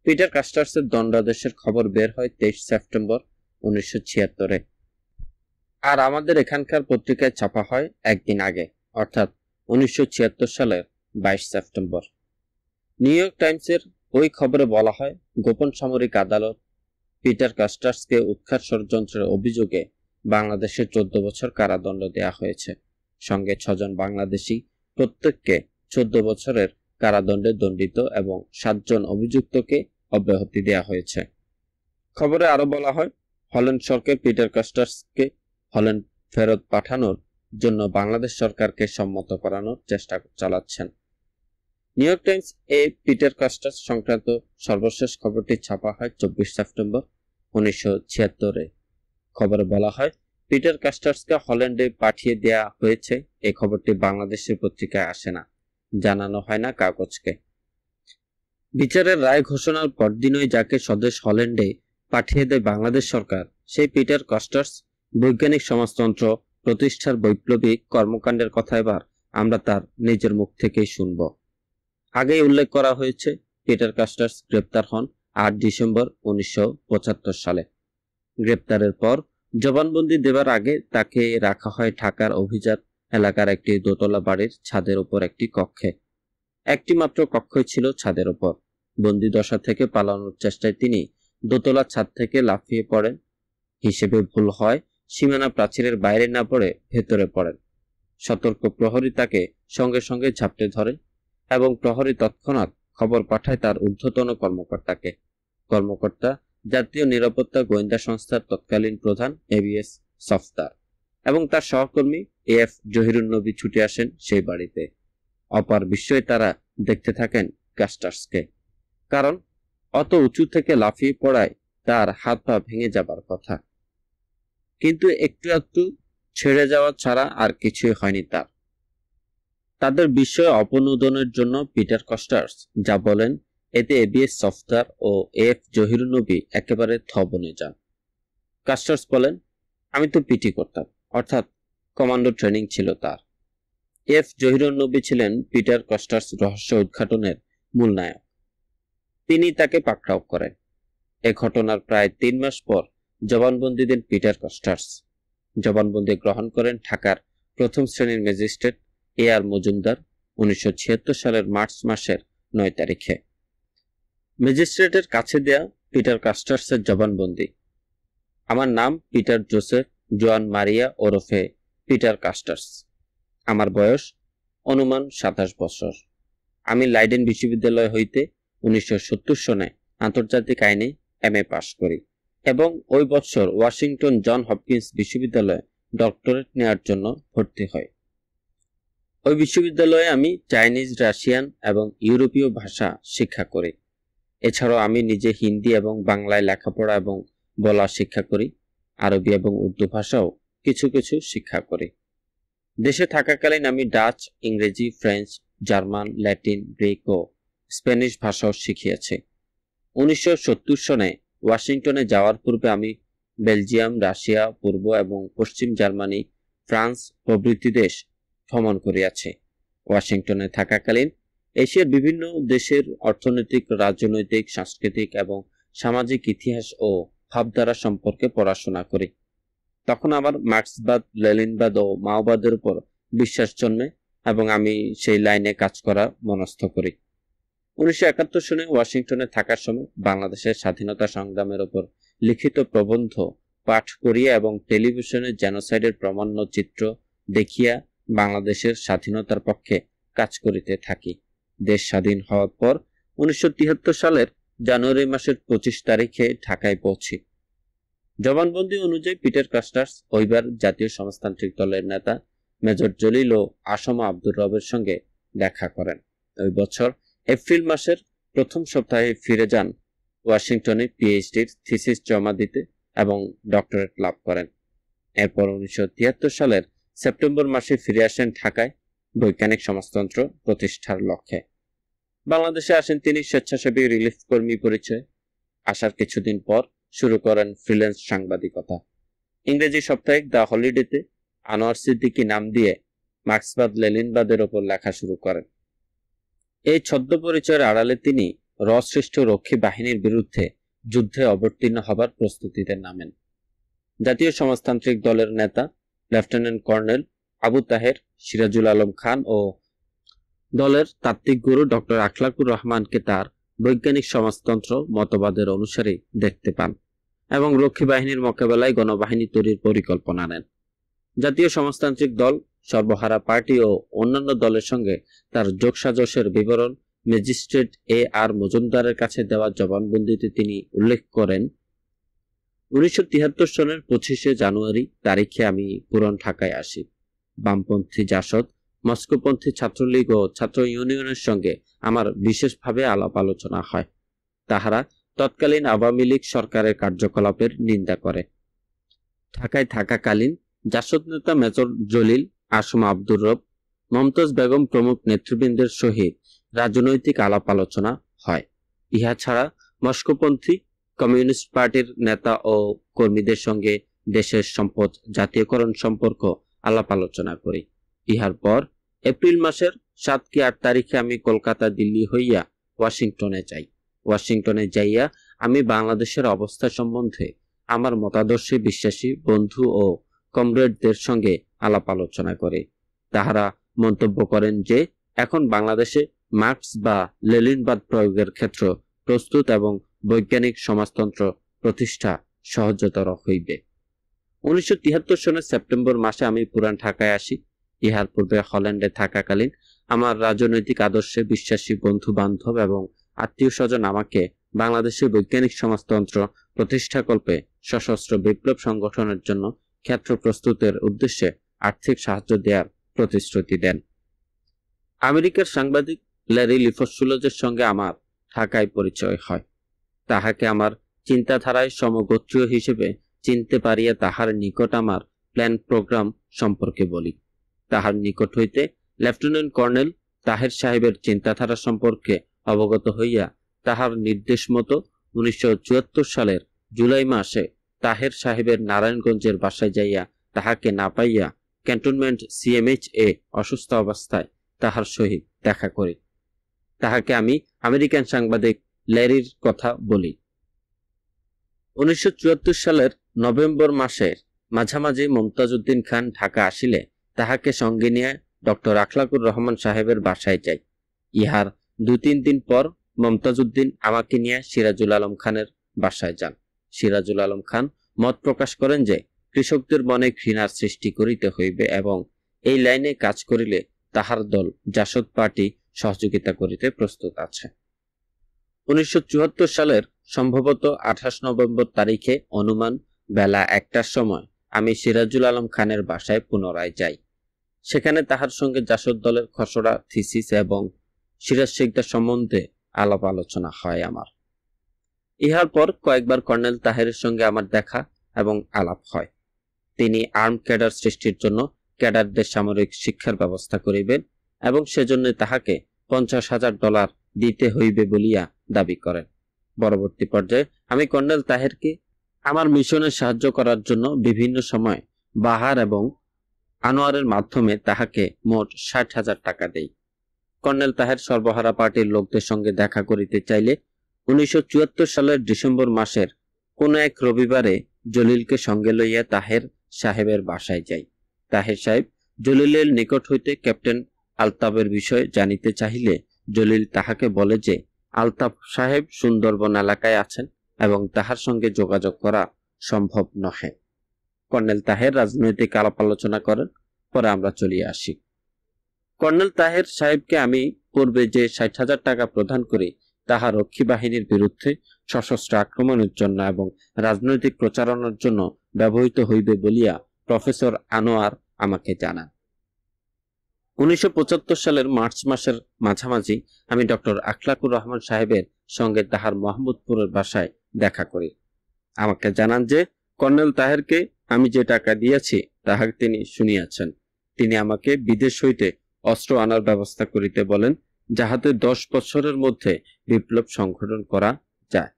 পিটার কস্টার্সের দণ্ডাদেশের খবর বের হয় 23 সেপ্টেম্বর 1976। আর আমাদের এখানকার পত্রিকায় ছাপা হয় একদিন আগে, অর্থাৎ 1976 সালের 22 সেপ্টেম্বর। নিউ ইয়র্ক টাইমসের ওই খবরে বলা হয়, গোপন সামরিক আদালত পিটার কস্টার্সকে উৎখাত ষড়যন্ত্রের অভিযোগে বাংলাদেশে 14 বছর কারাদণ্ড দেয়া হয়েছে। সঙ্গে 6 জন বাংলাদেশি, প্রত্যেককে 14 বছরের কারাদণ্ডে দণ্ডিত এবং 7 জন অভিযুক্তকে অব্যাহতি দেওয়া হয়েছে। খবরে আরো বলা হয়, হল্যান্ড সরকার পিটার কাস্টার্সকে হল্যান্ড ফেরত পাঠানোর জন্য বাংলাদেশ সরকারকে সম্মত করানোর চেষ্টা চালাচ্ছেন। নিউ ইয়র্ক টাইমস পিটার কাস্টার্স সংক্রান্ত সর্বশেষ খবরটি ছাপা হয় 24 সেপ্টেম্বর 1976-এ। খবরে বলা হয়, পিটার কাস্টার্সকে হল্যান্ডে পাঠিয়ে দেয়া হয়েছে। এই খবরটি বাংলাদেশের পত্রিকায় আসে না, জানানো হয় না কাগজকে। বিচারের রায় ঘোষণার পরদিনই যাকে স্বদেশ হল্যান্ডে পাঠিয়ে দেয় বাংলাদেশ সরকার, সেই পিটার কাস্টার্স বৈজ্ঞানিক সমাজতন্ত্র প্রতিষ্ঠার বৈপ্লবিক কর্মকাণ্ডের কথা এবার আমরা তার নিজের মুখ থেকেই শুনব। আগেই উল্লেখ করা হয়েছে, পিটার কাস্টার্স গ্রেপ্তার হন 8 ডিসেম্বর 1975 সালে। গ্রেপ্তারের পর জবানবন্দি দেবার আগে তাকে রাখা হয় ঢাকার অভিজাত এলাকার একটি দোতলা বাড়ির ছাদের উপর একটি কক্ষে। একটি মাত্র কক্ষই ছিল ছাদের উপর। বন্দি দশা থেকে পালানোর চেষ্টায় তিনি দোতলা ছাদ থেকে লাফিয়ে পড়েন। হিসেবে ভুল হয়, সীমানা প্রাচীরের বাইরে না পড়ে ভেতরে পড়েন। সতর্ক প্রহরী তাকে সঙ্গে সঙ্গে ঝাপটে ধরে এবং প্রহরী তৎক্ষণাৎ খবর পাঠায় তার ঊর্ধ্বতন কর্মকর্তাকে। কর্মকর্তা জাতীয় নিরাপত্তা গোয়েন্দা সংস্থার তৎকালীন প্রধান এবিএস সফদার এবং তার সহকর্মী এএফ জহিরুন্নবী ছুটে আসেন সেই বাড়িতে। অপার বিস্ময়ে তারা দেখতে থাকেন কাস্টার্সকে, কারণ অত উঁচু থেকে লাফিয়ে পড়ায় তার হাত পা ভেঙে যাবার কথা, কিন্তু একটু একটু ছেড়ে যাওয়া ছাড়া আর কিছুই হয়নি তার। তাদের বিস্ময় অপনোদনের জন্য পিটার কাস্টার্স যা বলেন, এতে এবিএস সফদার ও এফ জহিরুন্নবী একেবারে থ বনে যান। কাস্টার্স বলেন, আমি তো পিটি করতাম, অর্থাৎ কমান্ডো ট্রেনিং ছিল তার। এফ জহিরুন্নবী ছিলেন পিটার কাস্টার্স রহস্য উদ্ঘাটনের মূল নায়ক। তিনি তাকে পাকড়াও করেন। এ ঘটনার প্রায় 3 মাস পর জবানবন্দি দেন পিটার কাস্টার্স। জবানবন্দি গ্রহণ করেন ঢাকার প্রথম শ্রেণীর ম্যাজিস্ট্রেট এ আর মজুমদার 1976 সালের মার্চ মাসের 9 তারিখে। ম্যাজিস্ট্রেটের কাছে দেয়া পিটার কাস্টার্সের জবানবন্দি। আমার নাম পিটার জোসেফ জোয়ান মারিয়া ওরফে পিটার কাস্টার্স। আমার বয়স অনুমান 27 বছর। আমি লাইডেন বিশ্ববিদ্যালয় হইতে 1970 সনে আন্তর্জাতিক আইনে এমএ পাশ করি এবং ওই বছর ওয়াশিংটন জন হপকিন্স বিশ্ববিদ্যালয়ে ডক্টরেট নেওয়ার জন্য ভর্তি হয়। ওই বিশ্ববিদ্যালয়ে আমি চাইনিজ, রাশিয়ান এবং ইউরোপীয় ভাষা শিক্ষা করি। এছাড়াও আমি নিজে হিন্দি এবং বাংলায় লেখাপড়া এবং বলা শিক্ষা করি। আরবি এবং উর্দু ভাষাও কিছু কিছু শিক্ষা করি। দেশে থাকাকালীন আমি ডাচ, ইংরেজি, ফ্রেঞ্চ, জার্মান, ল্যাটিন, গ্রিক ও স্প্যানিশ ভাষাও শিখিয়েছি। 1970 সনে ওয়াশিংটনে যাওয়ার পূর্বে আমি বেলজিয়াম, রাশিয়া, পূর্ব এবং পশ্চিম জার্মানি, ফ্রান্স প্রভৃতি দেশ ভ্রমণ করিয়াছি। ওয়াশিংটনে থাকাকালীন এশিয়ার বিভিন্ন দেশের অর্থনৈতিক, রাজনৈতিক, সাংস্কৃতিক এবং সামাজিক ইতিহাস ও ভাবধারা সম্পর্কে পড়াশোনা করি। তখন আমার মার্ক্সবাদ, লেনিনবাদ ও মাওবাদের উপর বিশ্বাস জন্মে এবং আমি সেই লাইনে কাজ করা মনস্থ করি। 1971 সনে ওয়াশিংটনে থাকার সময় বাংলাদেশের স্বাধীনতা সংগ্রামের উপর লিখিত প্রবন্ধ পাঠ করিয়া এবং টেলিভিশনে জেনোসাইডের প্রামাণ্য চিত্র দেখিয়া বাংলাদেশের স্বাধীনতার পক্ষে কাজ করিতে থাকি। দেশ স্বাধীন হওয়ার পর 1973 সালের জানুয়ারি মাসের 25 তারিখে ঢাকায় পৌঁছি। জবানবন্দি অনুযায়ী পিটার কাস্টার্স ওইবার জাতীয় সমাজতান্ত্রিক দলের নেতা মেজর জলিল ও আসম আব্দুর রবের সঙ্গে দেখা করেন। ওই বছর এপ্রিল মাসের প্রথম সপ্তাহে ফিরে যান ওয়াশিংটনে পিএইচডির থিসিস জমা দিতে এবং ডক্টরেট লাভ করেন। এরপর 1973 সালের সেপ্টেম্বর মাসে ফিরে আসেন ঢাকায় বৈজ্ঞানিক সমাজতন্ত্র প্রতিষ্ঠার লক্ষ্যে। বাংলাদেশে আসেন তিনি স্বেচ্ছাসেবী রিলিফ কর্মী পরিচয়ে। আসার কিছুদিন পর শুরু করেন ফ্রিল্যান্স সাংবাদিকতা। ইংরেজি সাপ্তাহিক দ্য হলিডেতে আনোয়ার সিদ্দিকী নাম দিয়ে মার্ক্সবাদ, লেনিনবাদের ওপর লেখা শুরু করেন। এই ছদ্ম পরিচয়ের আড়ালে তিনি সৃষ্ট রক্ষী বাহিনীর বিরুদ্ধে যুদ্ধে অবতীর্ণ হবার প্রস্তুতিতে নামেন। জাতীয় সমাজতান্ত্রিক দলের নেতা লেফটেন্যান্ট কর্নেল আবু তাহের, সিরাজুল আলম খান ও দলের তাত্ত্বিক গুরু ডক্টর আখলাকুর রহমানকে তার বৈজ্ঞানিক সমাজতন্ত্র মতবাদের অনুসারী দেখতে পান এবং রক্ষী বাহিনীর মোকাবেলায় গণবাহিনী তৈরির পরিকল্পনা নেন। জাতীয় সমাজতান্ত্রিক দল, সর্বহারা পার্টি ও অন্যান্য দলের সঙ্গে তার যোগসাজশের বিবরণ ম্যাজিস্ট্রেট আর মজুমদারের কাছে দেওয়া জবানবন্দিতে তিনি উল্লেখ করেন, 1973 সনের 25শে জানুয়ারি তারিখে আমি পুরান ঢাকায় আসি। বামপন্থী জাসদ, মস্কোপন্থী ছাত্রলীগ ও ছাত্র ইউনিয়নের সঙ্গে আমার বিশেষভাবে আলাপ আলোচনা হয়। তাহারা তৎকালীন আওয়ামী লীগ সরকারের কার্যকলাপের নিন্দা করে। ঢাকায় থাকাকালীন জাসদ নেতা মেজর জলিল, আসম আব্দুর রব, মমতাজ বেগম প্রমুখ নেতৃবৃন্দের সহিত রাজনৈতিক আলাপ আলোচনা হয়। ইহা ছাড়া মস্কোপন্থী কমিউনিস্ট পার্টির নেতা ও কর্মীদের সঙ্গে দেশের সম্পদ জাতীয়করণ সম্পর্ক আলাপ আলোচনা করি। ইহার পর এপ্রিল মাসের 7 কি 8 তারিখে আমি কলকাতা দিল্লি হইয়া ওয়াশিংটনে যাই। ওয়াশিংটনে যাইয়া আমি বাংলাদেশের অবস্থা সম্বন্ধে আমার মতাদর্শে বিশ্বাসী বন্ধু ও কমরেডদের সঙ্গে আলাপ আলোচনা করে। তাহারা মন্তব্য করেন যে এখন বাংলাদেশে মার্কস বা লেনিনবাদ প্রয়োগের ক্ষেত্র প্রস্তুত এবং বৈজ্ঞানিক সমাজতন্ত্র প্রতিষ্ঠা সহজতর হইবে। 1973 সনের সেপ্টেম্বর মাসে আমি পুরান ঢাকায় আসি। ইহার পূর্বে হল্যান্ডে থাকাকালীন আমার রাজনৈতিক আদর্শে বিশ্বাসী বন্ধু বান্ধব এবং আত্মীয় স্বজন আমাকে বাংলাদেশের বৈজ্ঞানিক সমাজতন্ত্র প্রতিষ্ঠাকল্পে সশস্ত্র বিপ্লব সংগঠনের জন্য ক্ষেত্র প্রস্তুতের উদ্দেশ্যে আর্থিক সাহায্য দেওয়ার প্রতিশ্রুতি দেন। আমেরিকার সাংবাদিক ল্যারি লিফসুলজের সঙ্গে আমার ঢাকায় পরিচয় হয়। তাহাকে আমার চিন্তাধারায় সমগোত্রীয় হিসেবে চিনতে পারিয়া তাহার নিকট আমার প্ল্যান প্রোগ্রাম সম্পর্কে বলি। তাহার নিকট হইতে লেফটেন্যান্ট কর্নেল তাহের সাহেবের চিন্তাধারা সম্পর্কে অবগত হইয়া তাহার নির্দেশ মতো 1974 সালের জুলাই মাসে তাহের সাহেবের নারায়ণগঞ্জের বাসায় যাইয়া তাহাকে না পাইয়া ক্যান্টনমেন্ট CMH অসুস্থ অবস্থায় তাহার সহিত দেখা করি। তাহাকে আমি আমেরিকান সাংবাদিক ল্যারির কথা বলি। 1974 সালের নভেম্বর মাসের মাঝামাঝি মমতাজ উদ্দিন খান ঢাকা আসিলে তাহাকে সঙ্গে নিয়ে ডক্টর আখলাকুর রহমান সাহেবের বাসায় যাই। ইহার 2-3 দিন পর মমতাজ উদ্দিন আমাকে নিয়ে সিরাজুল আলম খানের বাসায় যান। সিরাজুল আলম খান মত প্রকাশ করেন যে কৃষকদের মনে ঘৃণার সৃষ্টি করিতে হইবে এবং এই লাইনে কাজ করিলে তাহার দল জাসদ পার্টি সহযোগিতা করিতে প্রস্তুত আছে। 1974 সালের সম্ভবত 28 নভেম্বর তারিখে অনুমান বেলা 1টার সময় আমি সিরাজুল আলম খানের বাসায় পুনরায় যাই। সেখানে তাহার সঙ্গে জাসদ দলের খসড়া থিসিস এবং সিরাজ শিকদার সম্বন্ধে আলাপ আলোচনা হয় আমার। ইহার পর কয়েকবার কর্নেল তাহেরের সঙ্গে আমার দেখা এবং আলাপ হয়। তিনি আর্ম ক্যাডার সৃষ্টির জন্য ক্যাডারদের সামরিক শিক্ষার ব্যবস্থা করিবেন এবং সেজন্য তাহাকে $50,000 দিতে হইবে বলিয়া দাবি করেন। পরবর্তী পর্যায়ে আমি কর্নেল তাহেরকে আমার মিশনে সাহায্য করার জন্য বিভিন্ন সময় বাহার এবং আনোয়ারের মাধ্যমে তাহাকে মোট 60,000 টাকা দেই। কর্নেল তাহের সর্বহারা পার্টির লোকদের সঙ্গে দেখা করিতে চাইলে 1974 সালের ডিসেম্বর মাসের কোন এক রবিবারে জলিলকে সঙ্গে লইয়া তাহের সাহেবের বাসায় যাই। তাহের সাহেব জলিলের নিকট হইতে ক্যাপ্টেন আলতাফের বিষয়ে জানিতে চাহিলে জলিল তাহাকে বলে যে আলতাফ সাহেব সুন্দরবন এলাকায় আছেন এবং তাহার সঙ্গে যোগাযোগ করা সম্ভব নহে। কর্নেল তাহের রাজনৈতিক আলাপ আলোচনা করেন। পরে আমরা চলিয়ে আসি। কর্নেল তাহের সাহেবকে আমি পূর্বে যে 60,000 টাকা প্রদান করি তাহা রক্ষী বাহিনীর বিরুদ্ধে সশস্ত্র আক্রমণের জন্য এবং রাজনৈতিক প্রচারণার জন্য ব্যবহৃত হইবে বলিয়া প্রফেসর আনোয়ার আমাকে জানান। 1975 সালের মার্চ মাসের মাঝামাঝি আমি ডক্টর আখলাকুর রহমান সাহেবের সঙ্গে তাহার মোহাম্মদপুরের বাসায় দেখা করি। আমাকে জানান যে কর্নেল তাহেরকে আমি যে টাকা দিয়েছি তাহা তিনি শুনিয়াছেন। তিনি আমাকে বিদেশ হইতে অস্ত্র আনার ব্যবস্থা করিতে বলেন, যাহাতে 10 বছরের মধ্যে বিপ্লব সংগঠন করা যায়।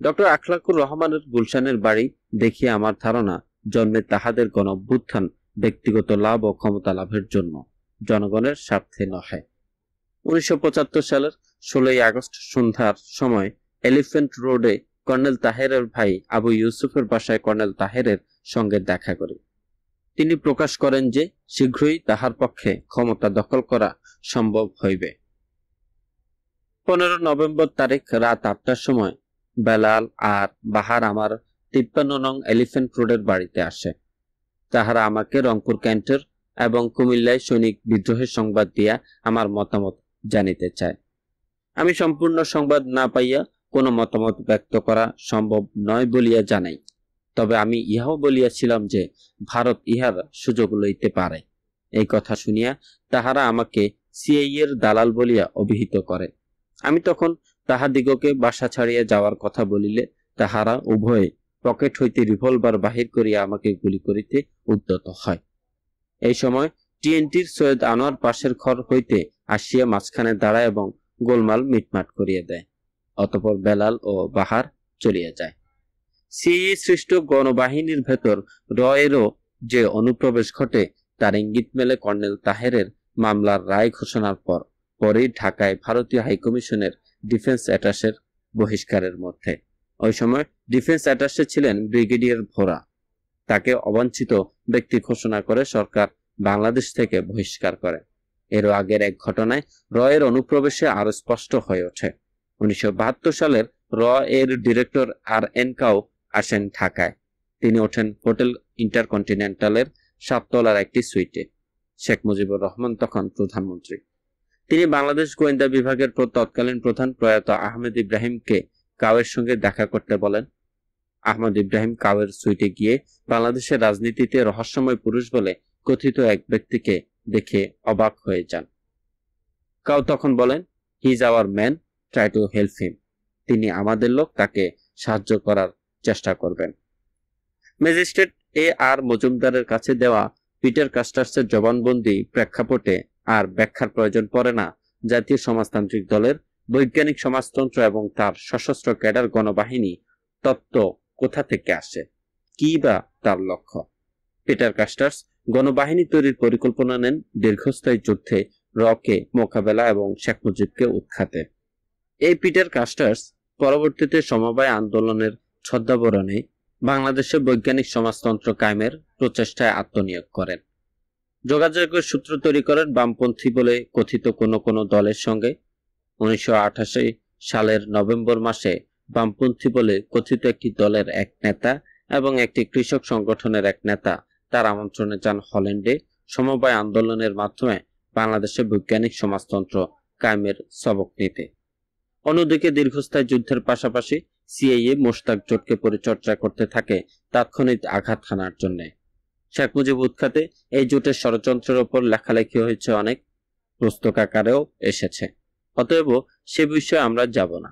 ডক্টর আখলাকুর রহমানের গুলশানের বাড়ি দেখিয়ে আমার ধারণা জন্মে তাহাদের গণ অভ্যুত্থান ব্যক্তিগত লাভ ও ক্ষমতা লাভের জন্য, জনগণের স্বার্থে নহে। 1975 সালের 16 আগস্ট সন্ধ্যার সময় এলিফ্যান্ট রোডে কর্নেল তাহেরের ভাই আবু ইউসুফের বাসায় কর্নেল তাহেরের সঙ্গে দেখা করি। তিনি প্রকাশ করেন যে শীঘ্রই তাহার পক্ষে ক্ষমতা দখল করা সম্ভব হইবে। 15 নভেম্বর তারিখ রাত 8টার সময় বেলাল আর বাহার আমার 53 নং এলিফ্যান্ট রোডের বাড়িতে আসে। তাহারা আমাকে রংপুর ক্যান্টের এবং কুমিল্লায় সৈনিক বিদ্রোহের সংবাদ দিয়া আমার মতামত জানিতে চায়। আমি সম্পূর্ণ সংবাদ না পাইয়া কোনো মতামত ব্যক্ত করা সম্ভব নয় বলিয়া জানাই। তবে আমি ইহাও বলিয়াছিলাম যে ভারত ইহার সুযোগ লইতে পারে। এই কথা শুনিয়া তাহারা আমাকে সিআইএ এর দালাল বলিয়া অভিহিত করে। আমি তখন তাহাদিগকে বাসা ছাড়িয়া যাওয়ার কথা বলিলে তাহারা উভয়ে পকেট হইতে রিভলভার বাহির করিয়া আমাকে গুলি করিতে উদ্যত হয়। এই সময় টিএনটির সৈয়দ আনোয়ার পাশের ঘর হইতে আসিয়া মাঝখানে দাঁড়ায় এবং গোলমাল মিটমাট করিয়া দেয়। অতঃপর বেলাল ও বাহার চলিয়া যায়। সিআইএ সৃষ্ট গণবাহিনীর ভেতর রয়েরও যে অনুপ্রবেশ ঘটে তার ইঙ্গিত মেলে কর্নেল তাহেরের মামলার রায় ঘোষণার পরেই ঢাকায় ভারতীয় হাইকমিশনের ডিফেন্স অ্যাটাশের বহিষ্কারের মধ্যে। ওই সময় ডিফেন্স অ্যাটাশে ছিলেন ব্রিগেডিয়ার ভোরা। তাকে অবাঞ্ছিত ব্যক্তি ঘোষণা করে সরকার বাংলাদেশ থেকে বহিষ্কার করে। এরও আগের এক ঘটনায় রয়ের অনুপ্রবেশে আরো স্পষ্ট হয়ে ওঠে। 1972 সালের র এর ডিরেক্টর RN কাও আসেন ঢাকায়। তিনি ওঠেন হোটেল ইন্টারকন্টিনেন্টালের 7 তলার একটি সুইটে। শেখ মুজিবুর রহমান তখন প্রধানমন্ত্রী। তিনি বাংলাদেশ গোয়েন্দা বিভাগের তৎকালীন প্রধান প্রয়াত আহমেদ ইব্রাহিমকে কাওয়ের সঙ্গে দেখা করতে বলেন। আহমদ ইব্রাহিম কাওয়ের সুইটে গিয়ে বাংলাদেশের রাজনীতিতে রহস্যময় পুরুষ বলে কথিত এক ব্যক্তিকে দেখে অবাক হয়ে যান। কাও তখন বলেন, he is our man, try to help him. তিনি আমাদের লোক, তাকে সাহায্য করার চেষ্টা করবেন। ম্যাজিস্ট্রেট AR মজুমদারের কাছে দেওয়া পিটার কাস্টার্সের জবানবন্দি প্রেক্ষাপটে আর ব্যাখ্যার প্রয়োজন পড়ে না জাতীয় সমাজতান্ত্রিক দলের বৈজ্ঞানিক সমাজতন্ত্র এবং তার সশস্ত্র ক্যাডার গণবাহিনী তত্ত্ব কোথা থেকে আসে, কি বা তার লক্ষ্য। পিটার কাস্টার্স গণবাহিনী তৈরির পরিকল্পনা নেন দীর্ঘস্থায়ী যুদ্ধে রকে মোকাবেলা এবং শেখ মুজিবকে উৎখাতে। এই পিটার কাস্টার্স পরবর্তীতে সমবায় আন্দোলনের ছদ্মাবরণে বাংলাদেশে বৈজ্ঞানিক সমাজতন্ত্র কায়েমের প্রচেষ্টায় আত্মনিয়োগ করেন। যোগাযোগের সূত্র তৈরি করেন বামপন্থী বলে কথিত কোনো দলের সঙ্গে। 1988 সালের নভেম্বর মাসে বামপন্থী বলে কথিত একটি দলের এক নেতা এবং একটি কৃষক সংগঠনের এক নেতা তার আমন্ত্রণে যান হল্যান্ডে সমবায় আন্দোলনের মাধ্যমে বাংলাদেশে বৈজ্ঞানিক সমাজতন্ত্র কায়েমের সবক নিতে। অন্যদিকে দীর্ঘস্থায়ী যুদ্ধের পাশাপাশি সিআইএ মোশতাক জোটকে পরিচর্যা করতে থাকে তাৎক্ষণিক আঘাত হানার জন্য। শেখ মুজিব উৎখাতে এই জোটের ষড়যন্ত্রের ওপর লেখালেখি হয়েছে, অনেক পুস্তকাকারেও এসেছে। অতএব সে বিষয়ে আমরা যাব না।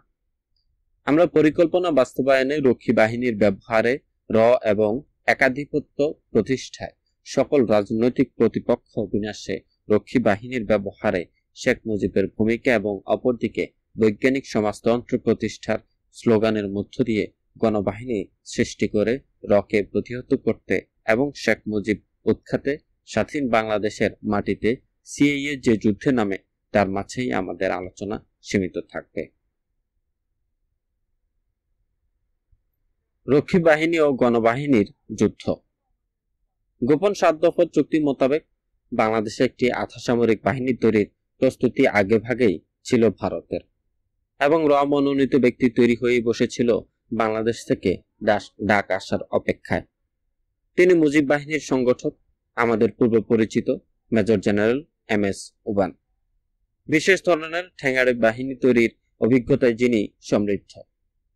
আমরা পরিকল্পনা বাস্তবায়নে রক্ষী বাহিনীর ব্যবহারে এবং একাধিপত্য প্রতিষ্ঠায় সকল রাজনৈতিক প্রতিপক্ষ বিনাশে রক্ষী বাহিনীর ব্যবহারে শেখ মুজিবের ভূমিকা এবং অপরদিকে বৈজ্ঞানিক সমাজতন্ত্র প্রতিষ্ঠার স্লোগানের মধ্য দিয়ে গণবাহিনী সৃষ্টি করে রকে প্রতিহত করতে এবং শেখ মুজিব উৎখাতে স্বাধীন বাংলাদেশের মাটিতে সিআইএ যে যুদ্ধে নামে তার মাঝেই আমাদের আলোচনা সীমিত থাকবে। রক্ষী বাহিনী ও গণবাহিনীর যুদ্ধ। গোপন 7 দফা চুক্তি মোতাবেক বাংলাদেশে একটি আধাসামরিক বাহিনী তৈরির প্রস্তুতি আগেভাগেই ছিল ভারতের এবং মনোনীত ব্যক্তি তৈরি হয়ে বসেছিল বাংলাদেশ থেকে ডাক আসার অপেক্ষায়। তিনি মুজিব বাহিনীর সংগঠক, আমাদের পূর্ব পরিচিত মেজর জেনারেল MS উবান। বিশেষ ধরনের ঠেঙ্গাড়ে বাহিনী তৈরির অভিজ্ঞতায় যিনি সমৃদ্ধ।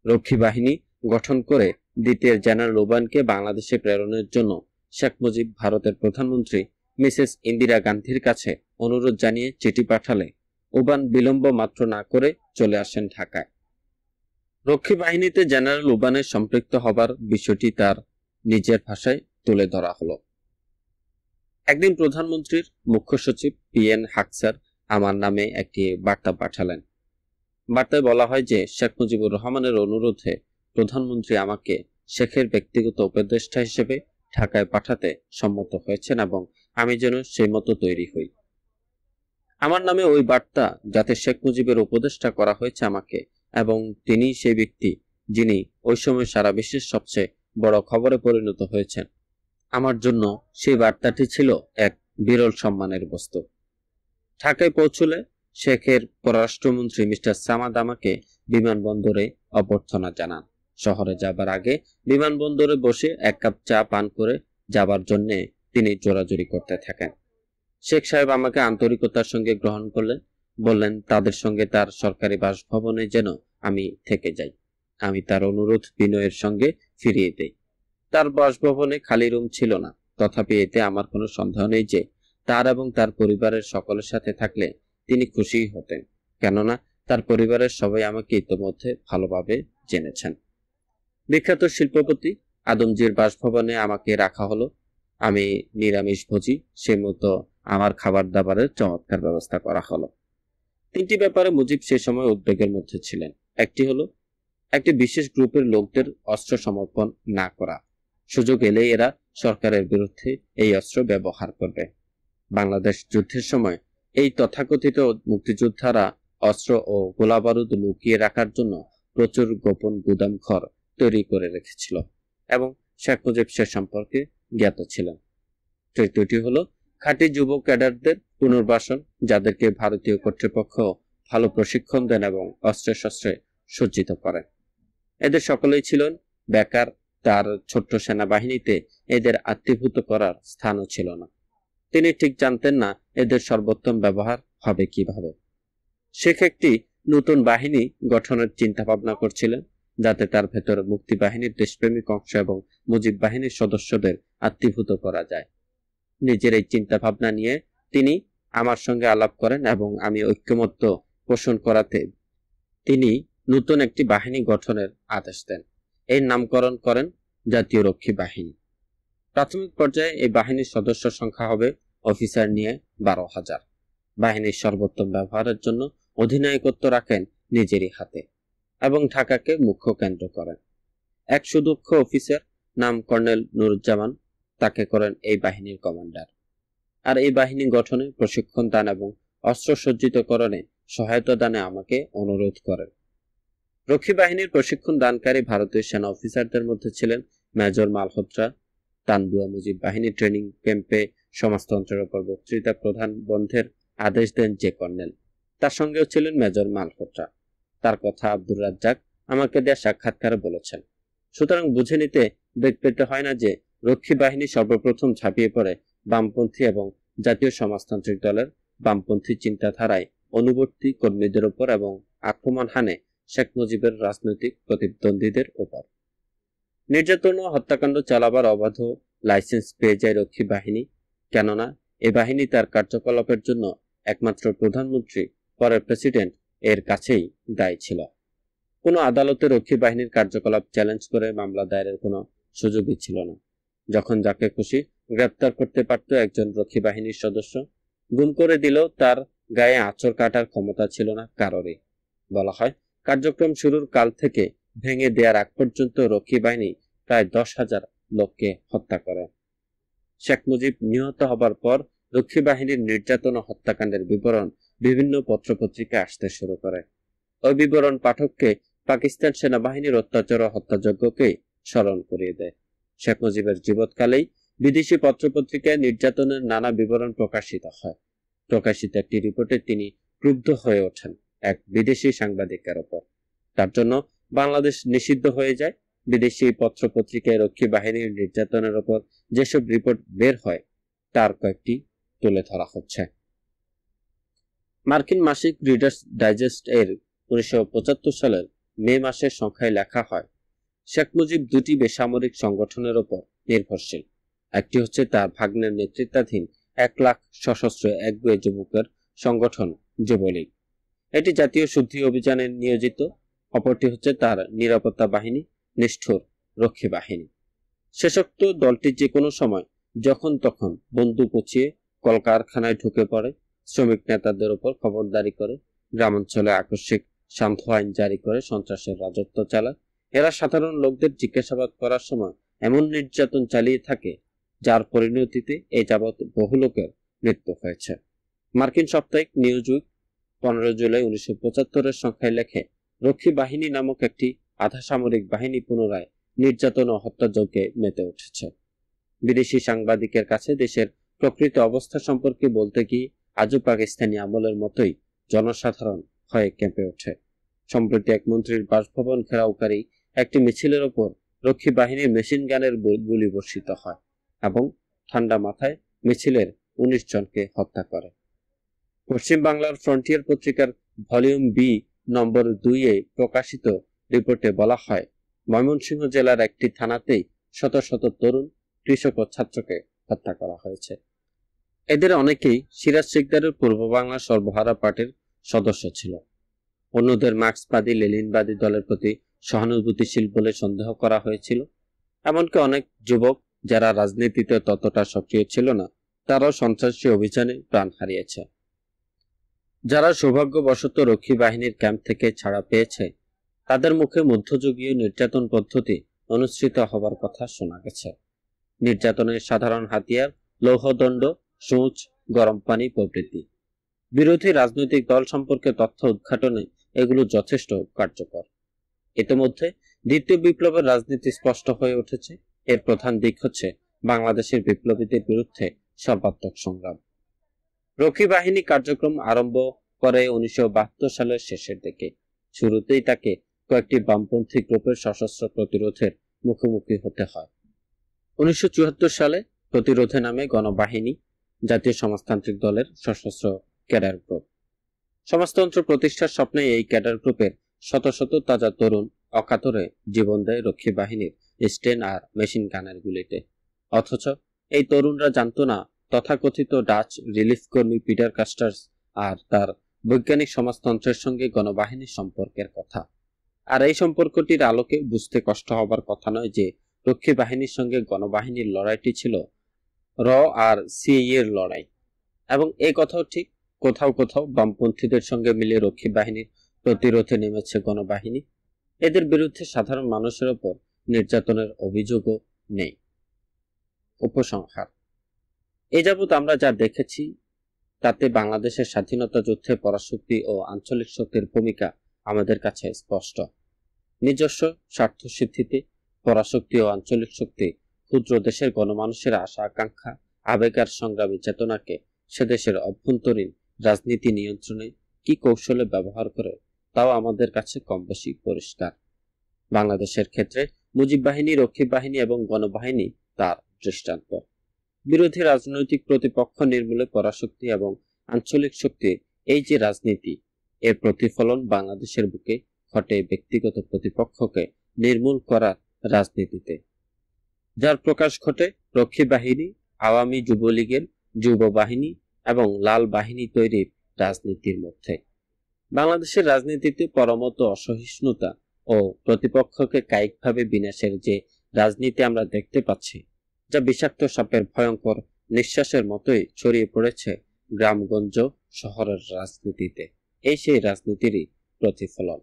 রক্ষী বাহিনী গঠন করে দ্বিতীয় জেনারেল উবানকে বাংলাদেশে প্রেরণের জন্য শেখ মুজিব ভারতের প্রধানমন্ত্রী মিসেস ইন্দিরা গান্ধীর কাছে অনুরোধ জানিয়ে চিঠি পাঠালে উবান বিলম্ব মাত্র না করে চলে আসেন ঢাকায়। রক্ষী বাহিনীতে জেনারেল উবানের সম্পৃক্ত হবার বিষয়টি তার নিজের ভাষায় তুলে ধরা হলো। একদিন প্রধানমন্ত্রীর মুখ্য সচিব PN হাকসার আমার নামে একটি বার্তা পাঠালেন। বার্তায় বলা হয় যে শেখ মুজিবুর রহমানের অনুরোধে প্রধানমন্ত্রী আমাকে শেখের ব্যক্তিগত উপদেষ্টা হিসেবে ঢাকায় পাঠাতে সম্মত হয়েছেন এবং আমি যেন সেই মতো তৈরি হই। আমার নামে ওই বার্তা যাতে শেখ মুজিবের উপদেষ্টা করা হয়েছে আমাকে, এবং তিনি সেই ব্যক্তি যিনি ওই সময় সারা বিশ্বের সবচেয়ে বড় খবরে পরিণত হয়েছেন। আমার জন্য সেই বার্তাটি ছিল এক বিরল সম্মানের বস্তু। ঢাকায় পৌঁছলে শেখের পররাষ্ট্রমন্ত্রী মিস্টার সামাদ আমাকে বিমানবন্দরে অভ্যর্থনা জানান। শহরে যাবার আগে বিমানবন্দরে বসে 1 কাপ চা পান করে যাবার জন্য তিনি জোরাজুরি করতে থাকেন। শেখ সাহেব আমাকে আন্তরিকতার সঙ্গে গ্রহণ করলেন। বললেন তাদের সঙ্গে তার সরকারি বাসভবনে যেন আমি থেকে যাই। আমি তার অনুরোধ বিনয়ের সঙ্গে ফিরিয়ে দেই। তার বাসভবনে খালি রুম ছিল না, তথাপি এতে আমার কোনো সন্দেহ নেই যে তার এবং তার পরিবারের সকলের সাথে থাকলে তিনি খুশিই হতেন, কেননা তার পরিবারের সবাই আমাকে ইতোমধ্যে ভালোভাবে জেনেছেন। বিখ্যাত শিল্পপতি আদমজির বাসভবনে আমাকে রাখা হলো। আমি নিরামিষভোজী, সে মতো আমার খাবার দাবারের চমৎকার ব্যবস্থা করা হলো। তিনটি ব্যাপারে মুজিব সে সময় উদ্বেগের মধ্যে ছিলেন। একটি হলো একটি বিশেষ গ্রুপের লোকদের অস্ত্র সমর্পণ না করা, সুযোগ এলে এরা সরকারের বিরুদ্ধে এই অস্ত্র ব্যবহার করবে। বাংলাদেশ যুদ্ধের সময় এই তথাকথিত মুক্তিযোদ্ধারা অস্ত্র ও গোলাবারুদ লুকিয়ে রাখার জন্য প্রচুর গোপন গুদাম ঘর তৈরি করে রেখেছিল এবং শেখ মুজিব সে সম্পর্কে জ্ঞাত ছিলেন। তৃতীয়টি হলো খাঁটি যুব ক্যাডারদের পুনর্বাসন, যাদেরকে ভারতীয় কর্তৃপক্ষ ভালো প্রশিক্ষণ দেন এবং অস্ত্রে শস্ত্রে সজ্জিত করেন। এদের সকলেই ছিলেন বেকার, তার ছোট্ট সেনাবাহিনীতে এদের আত্মীভূত করার স্থানও ছিল না। তিনি ঠিক জানতেন না এদের সর্বোত্তম ব্যবহার হবে কিভাবে। শেখ একটি নতুন বাহিনী গঠনের চিন্তা ভাবনা করছিলেন, যাতে তার ভেতর মুক্তি বাহিনীর দেশপ্রেমিক অংশ এবং মুজিব বাহিনীর সদস্যদের আত্মীভূত করা যায়। নিজের এই চিন্তা ভাবনা নিয়ে তিনি আমার সঙ্গে আলাপ করেন এবং আমি ঐক্যমত্য পোষণ করাতে তিনি নতুন একটি বাহিনী গঠনের আদেশ দেন। এর নামকরণ করেন জাতীয় রক্ষী বাহিনী। প্রাথমিক পর্যায়ে এই বাহিনীর সদস্য সংখ্যা হবে অফিসার নিয়ে 12,000। বাহিনীর সর্বোত্তম ব্যবহারের জন্য অধিনায়কত্ব রাখেন নিজেরই হাতে এবং ঢাকাকে মুখ্য কেন্দ্র করেন। এক সুদক্ষ অফিসার নাম কর্নেল নুরুজ্জামান, তাকে করেন এই বাহিনীর কমান্ডার। আর এই বাহিনী গঠনে, প্রশিক্ষণ দান এবং অস্ত্র সজ্জিতকরণে সহায়তা দানে আমাকে অনুরোধ করেন। রক্ষী বাহিনীর প্রশিক্ষণ দানকারী ভারতীয় সেনা অফিসারদের মধ্যে ছিলেন মেজর মালহোত্রা, তান্দুয়া মুজিব বাহিনী ট্রেনিং ক্যাম্পে সমাজতন্ত্রের উপর বক্তৃতা প্রধান বন্ধের আদেশ দেন যে কর্নেল, তার সঙ্গেও ছিলেন মেজর মালহোত্রা। তার কথা আব্দুর রাজ্জাক আমাকে দেয়া সাক্ষাৎকারে বলেছেন। সুতরাং বুঝে নিতে বেগ পেতে হয় না যে রক্ষী বাহিনী সর্বপ্রথম ঝাঁপিয়ে পড়ে বামপন্থী এবং জাতীয় সমাজতান্ত্রিক দলের বামপন্থী চিন্তাধারায় অনুবর্তী কর্মীদের উপর এবং আক্রমণ হানে শেখ মুজিবের রাজনৈতিক প্রতিদ্বন্দ্বীদের উপর। নির্যাতন ও হত্যাকাণ্ড চালাবার অবাধ লাইসেন্স পেয়ে যায় রক্ষী বাহিনী, কেননা এ বাহিনী তার কার্যকলাপের জন্য একমাত্র প্রধানমন্ত্রী, পরে প্রেসিডেন্ট এর কাছেই দায়ী ছিল। কোনো আদালতে রক্ষী বাহিনীর কার্যকলাপ চ্যালেঞ্জ করে মামলা দায়েরের কোনো সুযোগই ছিল না। যখন যাকে খুশি গ্রেপ্তার করতে পারত একজন রক্ষী বাহিনীর সদস্য, গুম করে দিলেও তার গায়ে আঁচড় কাটার ক্ষমতা ছিল না কারোরই। বলা হয় কার্যক্রম শুরুর কাল থেকে ভেঙে দেওয়ার আগ পর্যন্ত রক্ষী বাহিনী প্রায় 10,000 লোককে হত্যা করে। শেখ মুজিব নিহত হবার পর রক্ষী বাহিনীর নির্যাতন ও হত্যাকাণ্ডের বিবরণ বিভিন্ন পত্রপত্রিকায় আসতে শুরু করে। ওই বিবরণ পাঠককে পাকিস্তান সেনাবাহিনীর অত্যাচার ও হত্যাযজ্ঞকে স্মরণ করিয়ে দেয়। শেখ মুজিবের জীবৎকালেই বিদেশি পত্রপত্রিকায় নির্যাতনের নানা বিবরণ প্রকাশিত হয়। প্রকাশিত একটি রিপোর্টে তিনি ক্রুদ্ধ হয়ে ওঠেন এক বিদেশি সাংবাদিকের ওপর। তার জন্য বাংলাদেশ নিষিদ্ধ হয়ে যায়। বিদেশি পত্রপত্রিকায় রক্ষী বাহিনীর নির্যাতনের ওপর যেসব রিপোর্ট বের হয় তার কয়েকটি তুলে ধরা হচ্ছে। মার্কিন মাসিক রিডার্স ডাইজেস্ট এর 1975 সালের মে মাসের সংখ্যায় লেখা হয়, শেখ মুজিব দুটি বেসামরিক সংগঠনের ওপর নির্ভরশীল। একটি হচ্ছে তার ভাগ্নের নেতৃত্বাধীন 1 লাখ সশস্ত্র একগুঁয়ে যুবকের সংগঠন যুবলীগ, এটি জাতীয় শুদ্ধি অভিযানে নিয়োজিত। অপরটি হচ্ছে তার নিরাপত্তা বাহিনী, নিষ্ঠুর রক্ষী বাহিনী। শেষোক্ত দলটি যে কোনো সময় যখন তখন বন্দুক উঁচিয়ে কলকারখানায় ঢুকে পড়ে, শ্রমিক নেতাদের উপর খবরদারি করে, গ্রামাঞ্চলে আকস্মিক শান্ত আইন জারি করে সন্ত্রাসের রাজত্ব চালায়। এরা সাধারণ লোকদের জিজ্ঞাসাবাদ করার সময় এমন নির্যাতন চালিয়ে থাকে যার পরিণতিতে এ যাবৎ বহু লোকের মৃত্যু হয়েছে। মার্কিন সাপ্তাহিক নিউজ উইক 15 জুলাই 1975 সংখ্যায় লেখে, রক্ষী বাহিনী নামক একটি আধা সামরিক বাহিনী পুনরায় নির্যাতন ও হত্যাযজ্ঞে মেতে উঠেছে। বিদেশি সাংবাদিকের কাছে দেশের প্রকৃত অবস্থা সম্পর্কে বলতে গিয়ে আজও পাকিস্তানি আমলের মতোই জনসাধারণ হয়ে কেঁপে ওঠে। সম্প্রতি এক মন্ত্রীর বাসভবন ঘেরাওকারী একটি মিছিলের ওপর রক্ষী বাহিনীর মেশিন গানের গুলি বর্ষিত হয় এবং ঠান্ডা মাথায় মিছিলের 19 জনকে হত্যা করে। পশ্চিম বাংলার ফ্রন্টিয়ার পত্রিকার ভলিউম বি নম্বর 2-এ প্রকাশিত রিপোর্টে বলা হয়, ময়মনসিংহ জেলার একটি থানাতেই শত শত তরুণ, কৃষক ও ছাত্রকে হত্যা করা হয়েছে। এদের অনেকেই সিরাজ শিকদারের পূর্ব বাংলা সর্বহারা পার্টির সদস্য ছিল। অন্যদের মার্ক্সবাদী লেনিনবাদী দলের প্রতি সহানুভূতিশীল বলে সন্দেহ করা হয়েছিল। এমনকি অনেক যুবক যারা রাজনীতিতে ততটা সক্রিয় ছিল না, তারাও সন্ত্রাসী অভিযানে প্রাণ হারিয়েছে। যারা সৌভাগ্যবশত রক্ষী বাহিনীর ক্যাম্প থেকে ছাড়া পেয়েছে, তাদের মুখে মধ্যযুগীয় নির্যাতন পদ্ধতি অনুসৃত হবার কথা শোনা গেছে। নির্যাতনের সাধারণ হাতিয়ার লৌহদণ্ড, সূঁচ, গরম পানি প্রভৃতি। বিরোধী রাজনৈতিক দল সম্পর্কে তথ্য উদ্ঘাটনে এগুলো যথেষ্ট কার্যকর। ইতিমধ্যে দ্বিতীয় বিপ্লবের রাজনীতি স্পষ্ট হয়ে উঠেছে। এর প্রধান দিক হচ্ছে বাংলাদেশের বিপ্লবীদের বিরুদ্ধে সর্বাত্মক সংগ্রাম। রক্ষী বাহিনী কার্যক্রম আরম্ভ করে 1972 সালের শেষের দিকে। শুরুতেই তাকে কয়েকটি বামপন্থী গ্রুপের সশস্ত্র প্রতিরোধের মুখোমুখি হতে হয়। 1974 সালে প্রতিরোধে নামে গণবাহিনী, জাতীয় সমাজতান্ত্রিক দলের সশস্ত্র ক্যাডার গ্রুপ। সমাজতন্ত্র প্রতিষ্ঠার স্বপ্নে এই ক্যাডার গ্রুপের শত শত তাজা তরুণ অকাতরে জীবন দেয় রক্ষী বাহিনীর স্টেন আর মেশিন গানের গুলিতে। অথচ এই তরুণরা জানতো না তথাকথিত ডাচ রিলিফ কর্মী পিটার কাস্টার্স আর তার বৈজ্ঞানিক সমাজতন্ত্রের সঙ্গে গণবাহিনীর সম্পর্কের কথা। আর এই সম্পর্কটির আলোকে বুঝতে কষ্ট হবার কথা নয় যে রক্ষী বাহিনীর সঙ্গে গণবাহিনীর লড়াইটি ছিল র আর সিআইএ এর লড়াই। এবং এই কথাও ঠিক, কোথাও কোথাও বামপন্থীদের সঙ্গে মিলে রক্ষী বাহিনীর প্রতিরোধে নেমেছে গণবাহিনী। এদের বিরুদ্ধে সাধারণ মানুষের ওপর নির্যাতনের অভিযোগও নেই। উপসংহার: এ যাবৎ আমরা যা দেখেছি তাতে বাংলাদেশের স্বাধীনতা যুদ্ধে পরাশক্তি ও আঞ্চলিক শক্তির ভূমিকা আমাদের কাছে স্পষ্ট। নিজস্ব স্বার্থ সিদ্ধিতে পরাশক্তি ও আঞ্চলিক শক্তি ক্ষুদ্র দেশের গণমানুষের আশা আকাঙ্ক্ষা, আবেগ আর সংগ্রামী চেতনাকে সে দেশের অভ্যন্তরীণ রাজনীতি নিয়ন্ত্রণে কি কৌশলে ব্যবহার করে তাও আমাদের কাছে কম বেশি পরিষ্কার। বাংলাদেশের ক্ষেত্রে মুজিব বাহিনী, রক্ষী বাহিনী এবং গণবাহিনী তার দৃষ্টান্ত। বিরোধী রাজনৈতিক প্রতিপক্ষ নির্মূলে পরাশক্তি এবং আঞ্চলিক শক্তির এই যে রাজনীতি, এর প্রতিফলন বাংলাদেশের বুকে ঘটে ব্যক্তিগত প্রতিপক্ষকে নির্মূল করার রাজনীতিতে, যার প্রকাশ ঘটে রক্ষী বাহিনী, আওয়ামী যুবলীগের যুব বাহিনী এবং লাল বাহিনী তৈরির রাজনীতির মধ্যে। বাংলাদেশের রাজনীতিতে পরমত অসহিষ্ণুতা ও প্রতিপক্ষকে কায়িকভাবে বিনাশের যে রাজনীতি আমরা দেখতে পাচ্ছি, যা বিষাক্ত সাপের ভয়ঙ্কর নিঃশ্বাসের মতোই ছড়িয়ে পড়েছে গ্রামগঞ্জ শহরের রাজনীতিতে, এই সেই রাজনীতিরই প্রতিফলন।